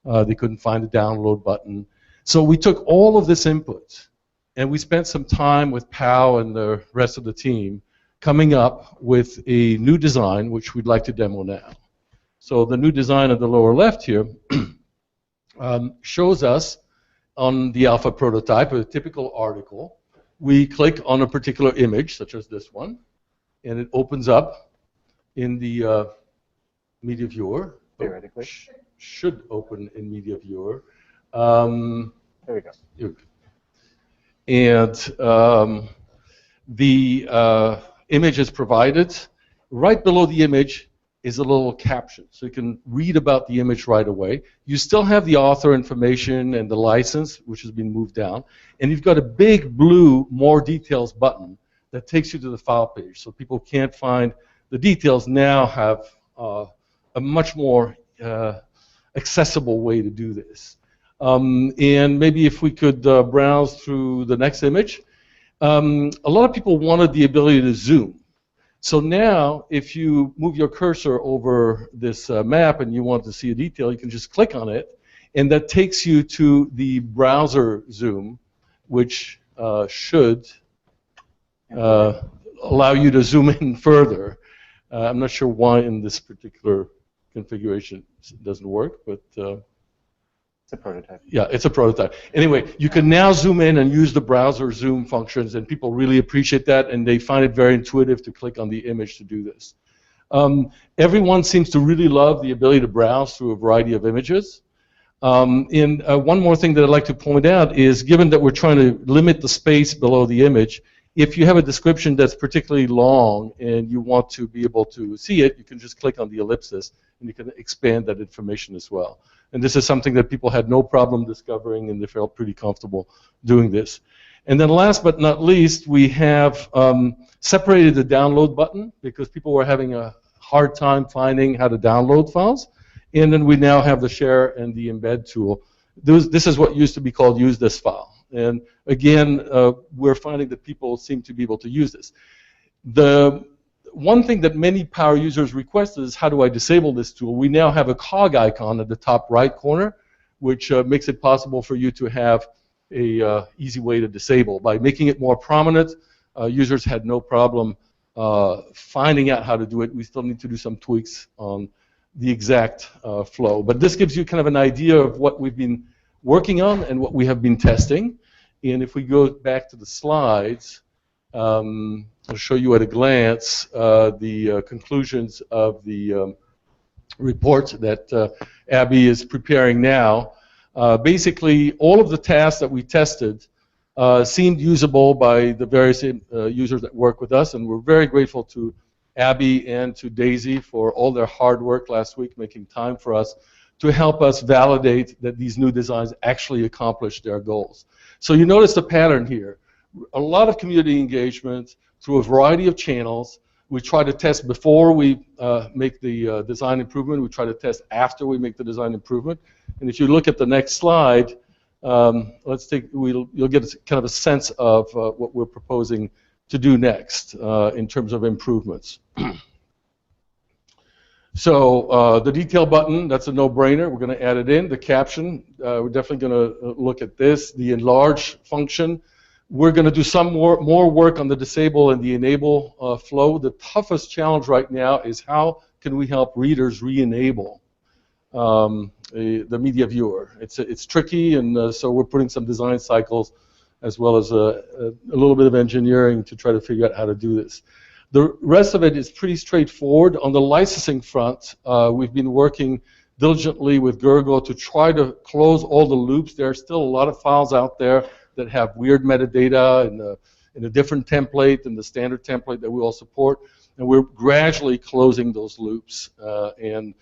They couldn't find the download button. So we took all of this input, and we spent some time with Pao and the rest of the team coming up with a new design, which we'd like to demo now. So the new design at the lower left here shows us on the alpha prototype, a typical article. We click on a particular image, such as this one, and it opens up in the media viewer. Theoretically. Should open in media viewer. There we go. And the image is provided. Right below the image is a little caption, so you can read about the image right away. You still have the author information and the license, which has been moved down, and you've got a big blue More Details button that takes you to the file page, so people can't find the details now have a much more accessible way to do this. And maybe if we could browse through the next image. A lot of people wanted the ability to zoom. So now, if you move your cursor over this map and you want to see a detail, you can just click on it, and that takes you to the browser zoom, which should allow you to zoom in further. I'm not sure why in this particular configuration it doesn't work, but it's a prototype. Yeah, it's a prototype. Anyway, you can now zoom in and use the browser zoom functions, and people really appreciate that, and they find it very intuitive to click on the image to do this. Everyone seems to really love the ability to browse through a variety of images. And one more thing that I'd like to point out is, given that we're trying to limit the space below the image, if you have a description that's particularly long and you want to be able to see it, you can just click on the ellipsis and you can expand that information as well. And this is something that people had no problem discovering, and they felt pretty comfortable doing this. And then last but not least, we have separated the download button because people were having a hard time finding how to download files. And then we now have the share and the embed tool. This is what used to be called use this file. And again, we're finding that people seem to be able to use this. The one thing that many power users request is, how do I disable this tool? We now have a cog icon at the top right corner, which makes it possible for you to have a easy way to disable. By making it more prominent, users had no problem finding out how to do it. We still need to do some tweaks on the exact flow. But this gives you kind of an idea of what we've been working on and what we have been testing. And if we go back to the slides, I'll show you at a glance the conclusions of the report that Abby is preparing now. Basically, all of the tasks that we tested seemed usable by the various users that work with us, and we're very grateful to Abby and to Daisy for all their hard work last week, making time for us to help us validate that these new designs actually accomplish their goals. So you notice the pattern here. A lot of community engagement through a variety of channels. We try to test before we make the design improvement. We try to test after we make the design improvement. And if you look at the next slide, you'll get kind of a sense of what we're proposing to do next in terms of improvements. So the detail button, that's a no-brainer. We're going to add it in. The caption, we're definitely going to look at this. The enlarge function, we're going to do some more work on the disable and the enable flow. The toughest challenge right now is how can we help readers re-enable the media viewer. It's tricky, and so we're putting some design cycles as well as a little bit of engineering to try to figure out how to do this. The rest of it is pretty straightforward. On the licensing front, we've been working diligently with Gergo to try to close all the loops. There are still a lot of files out there that have weird metadata in a different template than the standard template that we all support, and we're gradually closing those loops. And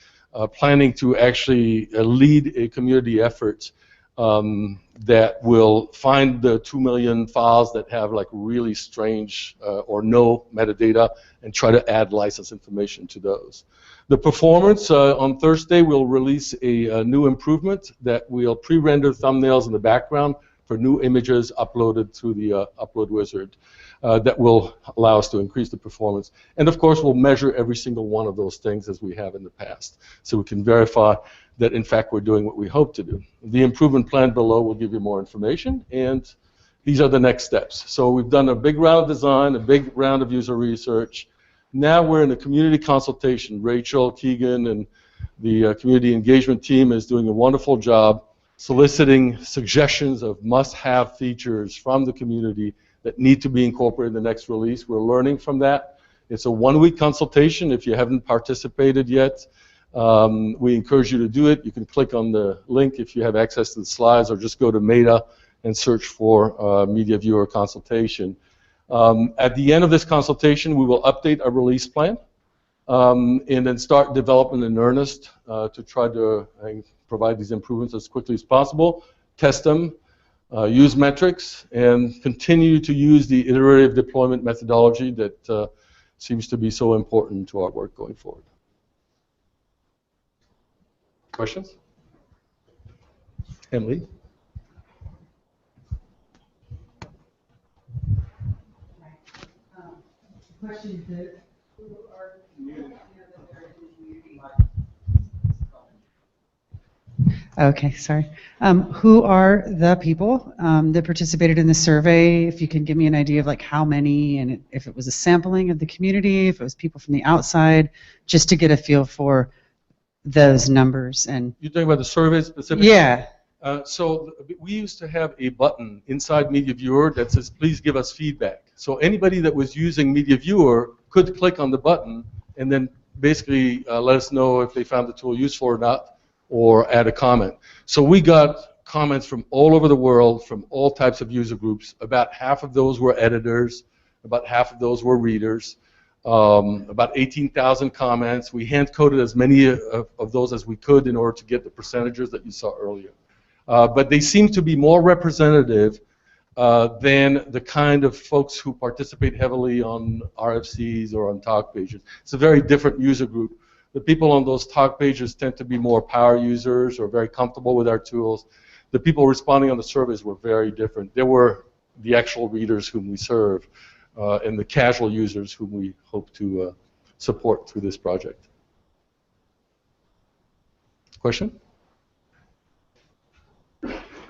planning to actually lead a community effort that will find the 2 million files that have like really strange or no metadata and try to add license information to those. The performance, on Thursday we'll release a new improvement that will pre-render thumbnails in the background for new images uploaded through the upload wizard that will allow us to increase the performance. And of course we'll measure every single one of those things as we have in the past, so we can verify that in fact we're doing what we hope to do. The improvement plan below will give you more information, and these are the next steps. So we've done a big round of design, a big round of user research. Now we're in a community consultation. Rachel, Keegan, and the community engagement team is doing a wonderful job soliciting suggestions of must-have features from the community that need to be incorporated in the next release. We're learning from that. It's a one-week consultation. If you haven't participated yet, we encourage you to do it. You can click on the link if you have access to the slides, or just go to Meta and search for Media Viewer Consultation. At the end of this consultation, we will update our release plan and then start development in earnest to try to provide these improvements as quickly as possible, test them, use metrics, and continue to use the iterative deployment methodology that seems to be so important to our work going forward. Questions? Emily? Question is, who are community? Okay, sorry. Who are the people that participated in the survey? If you can give me an idea of like how many, and if it was a sampling of the community, if it was people from the outside, just to get a feel for those numbers. And you're talking about the survey specifically? Yeah. So we used to have a button inside Media Viewer that says, please give us feedback. So anybody that was using Media Viewer could click on the button and then basically let us know if they found the tool useful or not, or add a comment. So we got comments from all over the world, from all types of user groups. About half of those were editors, about half of those were readers, about 18,000 comments. We hand-coded as many of those as we could in order to get the percentages that you saw earlier. But they seem to be more representative than the kind of folks who participate heavily on RFCs or on talk pages. It's a very different user group. The people on those talk pages tend to be more power users or very comfortable with our tools. The people responding on the surveys were very different. They were the actual readers whom we serve and the casual users whom we hope to support through this project. Question?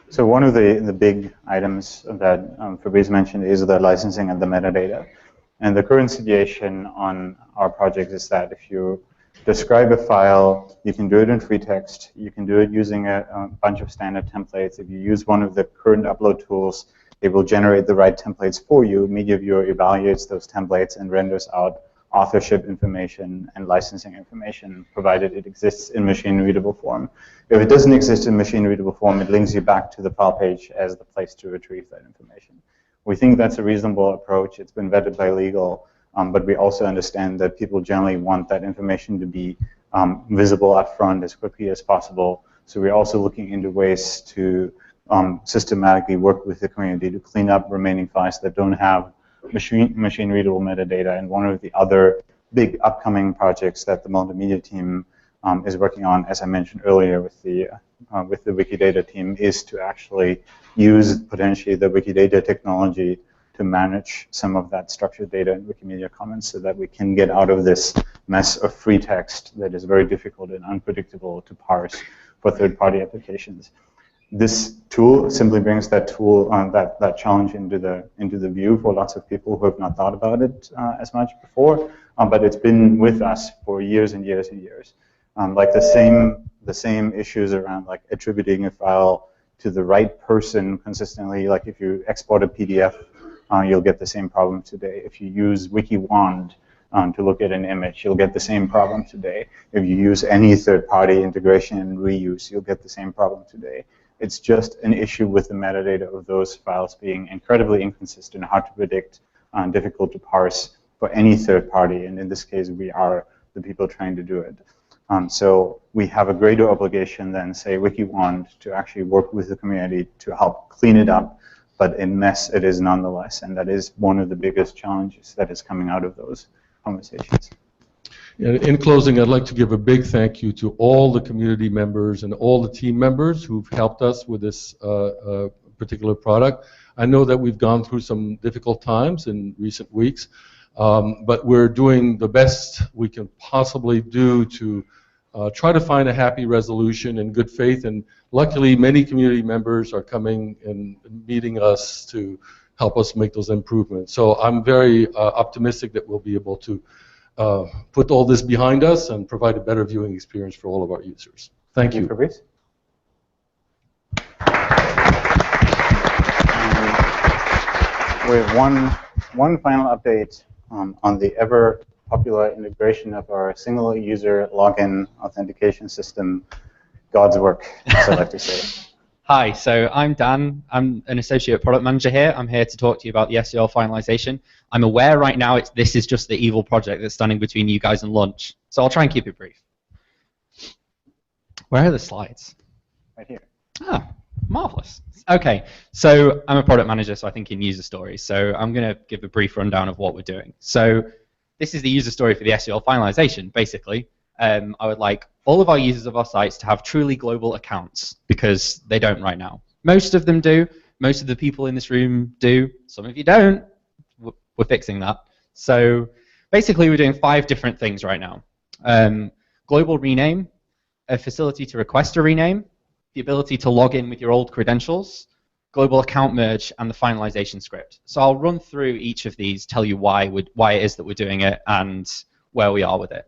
So one of the big items that Fabrice mentioned is the licensing and the metadata. And the current situation on our project is that if you describe a file, you can do it in free text, you can do it using a bunch of standard templates. If you use one of the current upload tools, it will generate the right templates for you. Media Viewer evaluates those templates and renders out authorship information and licensing information, provided it exists in machine-readable form. If it doesn't exist in machine-readable form, it links you back to the file page as the place to retrieve that information. We think that's a reasonable approach. It's been vetted by legal, but we also understand that people generally want that information to be visible up front as quickly as possible. So we're also looking into ways to systematically work with the community to clean up remaining files that don't have machine-readable metadata. And one of the other big upcoming projects that the multimedia team is working on, as I mentioned earlier with the Wikidata team, is to actually use potentially the Wikidata technology to manage some of that structured data in Wikimedia Commons so that we can get out of this mess of free text that is very difficult and unpredictable to parse for third-party applications. This tool simply brings that tool, that challenge into the view for lots of people who have not thought about it as much before, but it's been with us for years and years and years. Like the same issues around like attributing a file to the right person consistently. Like if you export a PDF, you'll get the same problem today. If you use WikiWand to look at an image, you'll get the same problem today. If you use any third-party integration and reuse, you'll get the same problem today. It's just an issue with the metadata of those files being incredibly inconsistent, hard to predict, difficult to parse for any third party. And in this case, we are the people trying to do it. So we have a greater obligation than, say, WikiWand to actually work with the community to help clean it up. But a mess it is nonetheless, and that is one of the biggest challenges that is coming out of those conversations. In closing, I'd like to give a big thank you to all the community members and all the team members who've helped us with this particular product. I know that we've gone through some difficult times in recent weeks, but we're doing the best we can possibly do to try to find a happy resolution in good faith, and luckily many community members are coming and meeting us to help us make those improvements. So I'm very optimistic that we'll be able to put all this behind us and provide a better viewing experience for all of our users. Thank you. Fabrice? We have one final update on the ever popular integration of our single user login authentication system. God's work, as I like to say. Hi, so I'm Dan. I'm an associate product manager here. I'm here to talk to you about the SEO finalization. I'm aware right now this is just the evil project that's standing between you guys and lunch, so I'll try and keep it brief. Where are the slides? Right here. Ah, marvelous. Okay, so I'm a product manager, so I think in user stories. So I'm going to give a brief rundown of what we're doing. So this is the user story for the SEO finalization, basically. I would like all of our users of our sites to have truly global accounts, because they don't right now. Most of them do. Most of the people in this room do. Some of you don't. We're fixing that. So basically we're doing 5 different things right now. Global rename, a facility to request a rename, the ability to log in with your old credentials, global account merge, and the finalization script. So I'll run through each of these, tell you why it is that we're doing it and where we are with it.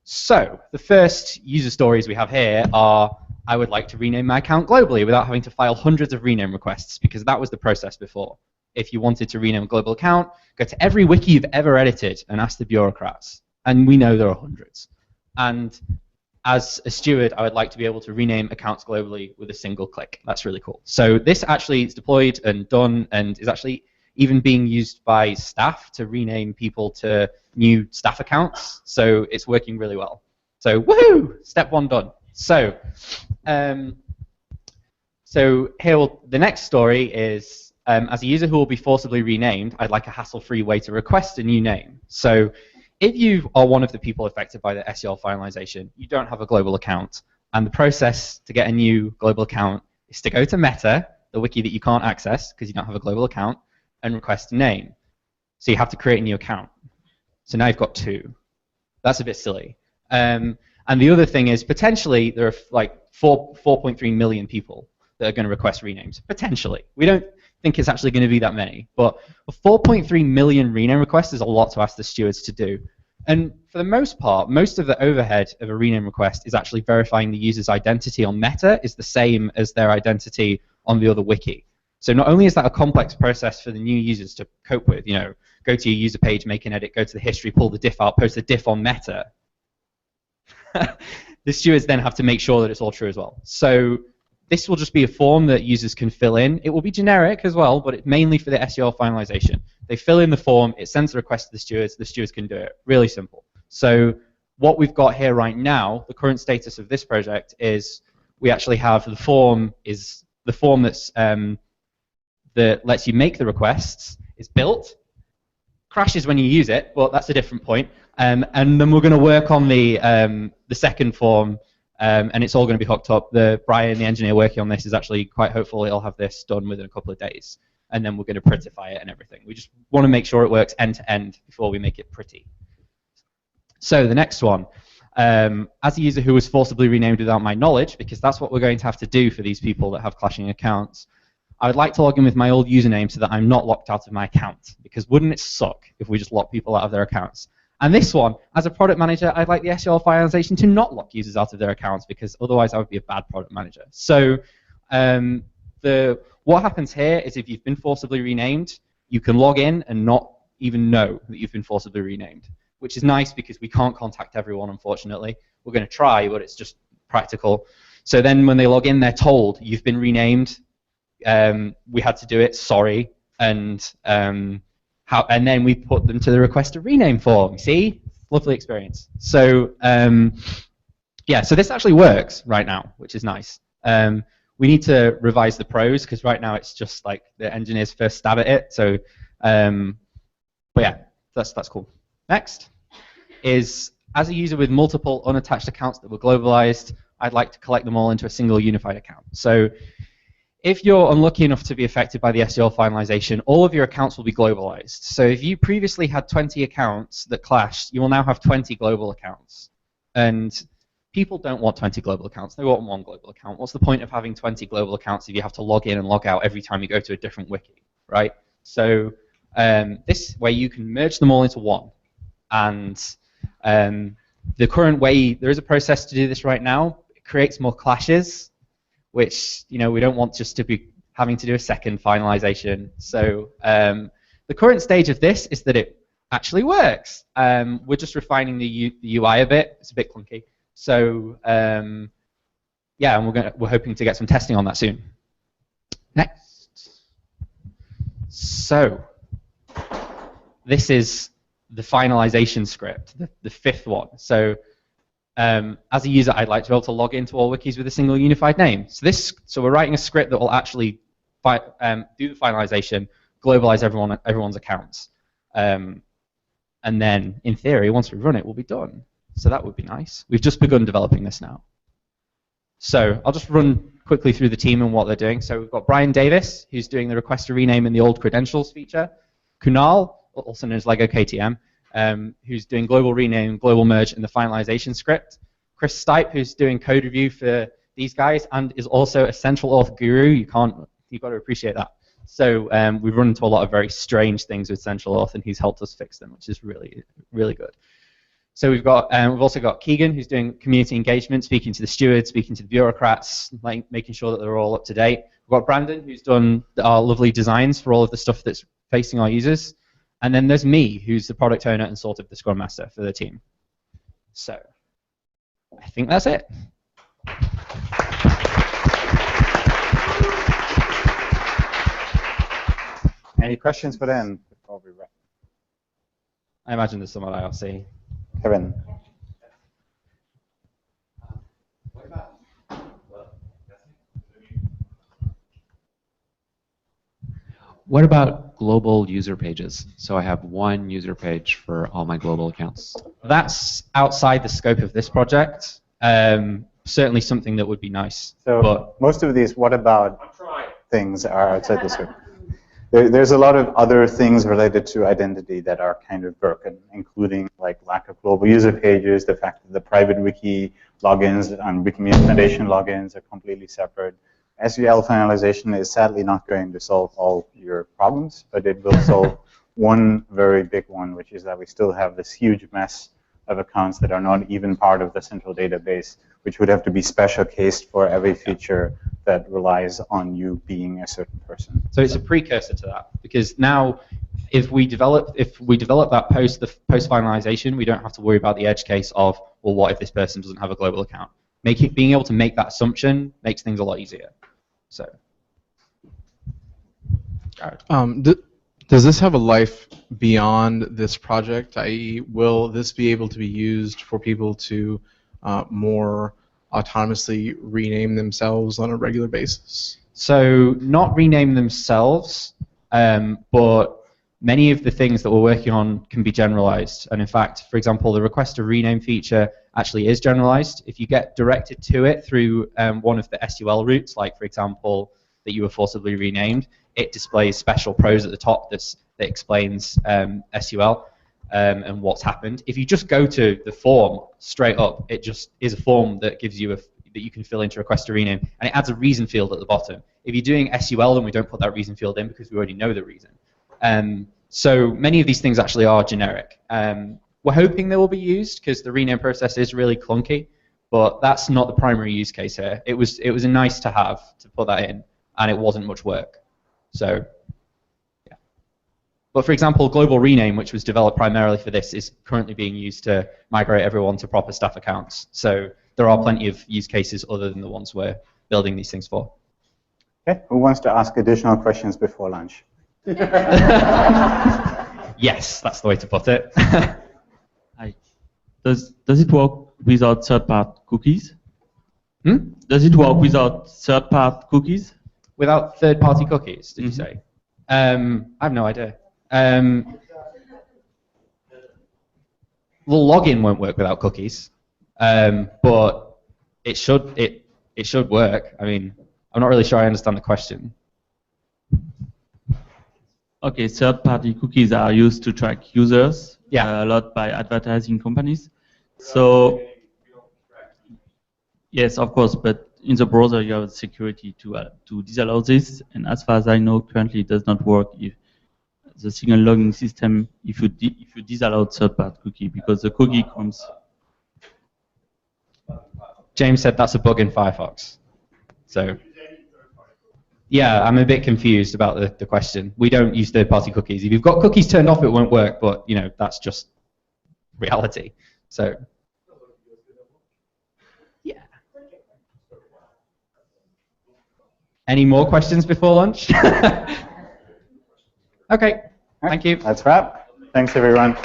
So the first user stories we have here are, I would like to rename my account globally without having to file hundreds of rename requests, because that was the process before. If you wanted to rename a global account, go to every wiki you've ever edited and ask the bureaucrats. And we know there are hundreds. And as a steward, I would like to be able to rename accounts globally with a single click. That's really cool. So this actually is deployed and done, and is actually even being used by staff to rename people to new staff accounts. So it's working really well. So woohoo! Step 1 done. So, here the next story is, as a user who will be forcibly renamed, I'd like a hassle-free way to request a new name. So if you are one of the people affected by the SEO finalization, you don't have a global account, and the process to get a new global account is to go to Meta, the wiki that you can't access because you don't have a global account, and request a name. So you have to create a new account. So now you've got 2. That's a bit silly. And the other thing is, potentially there are like 4.3 million people that are going to request renames. Potentially. We don't think it's actually going to be that many. But 4.3 million rename requests is a lot to ask the stewards to do. And for the most part, most of the overhead of a rename request is actually verifying the user's identity on Meta is the same as their identity on the other wiki. So not only is that a complex process for the new users to cope with, you know, go to your user page, make an edit, go to the history, pull the diff out, post the diff on Meta, the stewards then have to make sure that it's all true as well. So this will just be a form that users can fill in. It will be generic as well, but it's mainly for the SEO finalization. They fill in the form, it sends a request to the stewards can do it. Really simple. So what we've got here right now, the current status of this project is we actually have the form that's that lets you make the requests is built, crashes when you use it, but that's a different point. And then we're going to work on the second form, and it's all going to be hooked up. Brian, the engineer working on this, is actually quite hopeful he'll have this done within a couple of days, and then we're going to prettify it and everything. We just want to make sure it works end to end before we make it pretty. So the next one, as a user who was forcibly renamed without my knowledge, because that's what we're going to have to do for these people that have clashing accounts, I would like to log in with my old username so that I'm not locked out of my account, because wouldn't it suck if we just lock people out of their accounts? And this one, as a product manager, I'd like the SEO finalization to not lock users out of their accounts, because otherwise I would be a bad product manager. So what happens here is if you've been forcibly renamed, you can log in and not even know that you've been forcibly renamed, which is nice because we can't contact everyone, unfortunately. We're going to try, but it's just practical. So then when they log in, they're told, you've been renamed. We had to do it, sorry, and then we put them to the request to rename form. See, lovely experience. So yeah, so this actually works right now, which is nice. We need to revise the pros because right now it's just like the engineers first stab at it. So, but yeah, that's cool. Next is, as a user with multiple unattached accounts that were globalized, I'd like to collect them all into a single unified account. So if you're unlucky enough to be affected by the SEL finalization, all of your accounts will be globalized. So if you previously had 20 accounts that clashed, you will now have 20 global accounts. And people don't want 20 global accounts. They want one global account. What's the point of having 20 global accounts if you have to log in and log out every time you go to a different wiki, right? So this way you can merge them all into one. And the current way, there is a process to do this right now. It creates more clashes, which, you know, we don't want just to be having to do a second finalization. So the current stage of this is that it actually works. We're just refining the UI a bit. It's a bit clunky. So yeah, and we're hoping to get some testing on that soon. Next. So this is the finalization script, the fifth one. So as a user, I'd like to be able to log into all wikis with a single unified name. So we're writing a script that will actually do the finalization, globalize everyone's accounts. And then, in theory, once we run it, we'll be done. So that would be nice. We've just begun developing this now. So I'll just run quickly through the team and what they're doing. So we've got Brian Davis, who's doing the request to rename in the old credentials feature. Kunal, also known as Lego KTM, who's doing global rename, global merge, and the finalization script. Chris Stipe, who's doing code review for these guys, and is also a central auth guru. You've got to appreciate that. So we've run into a lot of very strange things with central auth, and he's helped us fix them, which is really, really good. So we've also got Keegan, who's doing community engagement, speaking to the stewards, speaking to the bureaucrats, making sure that they're all up to date. We've got Brandon, who's done our lovely designs for all of the stuff that's facing our users. And then there's me, who's the product owner and sort of the scrum master for the team. So I think that's it. Any questions for Dan before we wrap? I imagine there's some at IRC. Kevin. What about global user pages? So I have one user page for all my global accounts. That's outside the scope of this project. Certainly something that would be nice. So most of these what about things are outside the scope. There's a lot of other things related to identity that are kind of broken, including like lack of global user pages, the fact that the private wiki logins and Wikimedia Foundation logins are completely separate. SEL finalization is sadly not going to solve all your problems, but it will solve one very big one, which is that we still have this huge mess of accounts that are not even part of the central database, which would have to be special cased for every feature that relies on you being a certain person. So it's a precursor to that, because now if we develop that post finalization, we don't have to worry about the edge case of, well, what if this person doesn't have a global account? Being able to make that assumption makes things a lot easier. So, does this have a life beyond this project? I.e., will this be able to be used for people to more autonomously rename themselves on a regular basis? So not rename themselves, but many of the things that we're working on can be generalized. And in fact, for example, the request to rename feature actually is generalized. If you get directed to it through one of the SUL routes, like for example, that you were forcibly renamed, it displays special prose at the top that explains SUL and what's happened. If you just go to the form straight up, it just is a form that gives you that you can fill into request to rename, and it adds a reason field at the bottom. If you're doing SUL, then we don't put that reason field in because we already know the reason. So many of these things actually are generic. We're hoping they will be used because the rename process is really clunky, but that's not the primary use case here. It was a nice to have to put that in, and it wasn't much work. So, yeah. But for example, global rename, which was developed primarily for this, is currently being used to migrate everyone to proper staff accounts. So there are plenty of use cases other than the ones we're building these things for. Okay, who wants to ask additional questions before lunch? Yes, that's the way to put it. Does it work without third-party cookies? Does it work without third-party cookies? Without third-party cookies, did you say? I have no idea. The login won't work without cookies, but it should work. I mean, I'm not really sure I understand the question. Okay, third-party cookies are used to track users a lot by advertising companies. So yes, of course, but in the browser you have security to disallow this. And as far as I know, currently it does not work if the single logging system if you disallow third-party cookie, because the cookie comes. James said that's a bug in Firefox. So yeah, I'm a bit confused about the question. We don't use third-party cookies. If you've got cookies turned off, it won't work. But you know, that's just reality. So yeah. Any more questions before lunch? Okay. Thank you. That's a wrap. Thanks, everyone.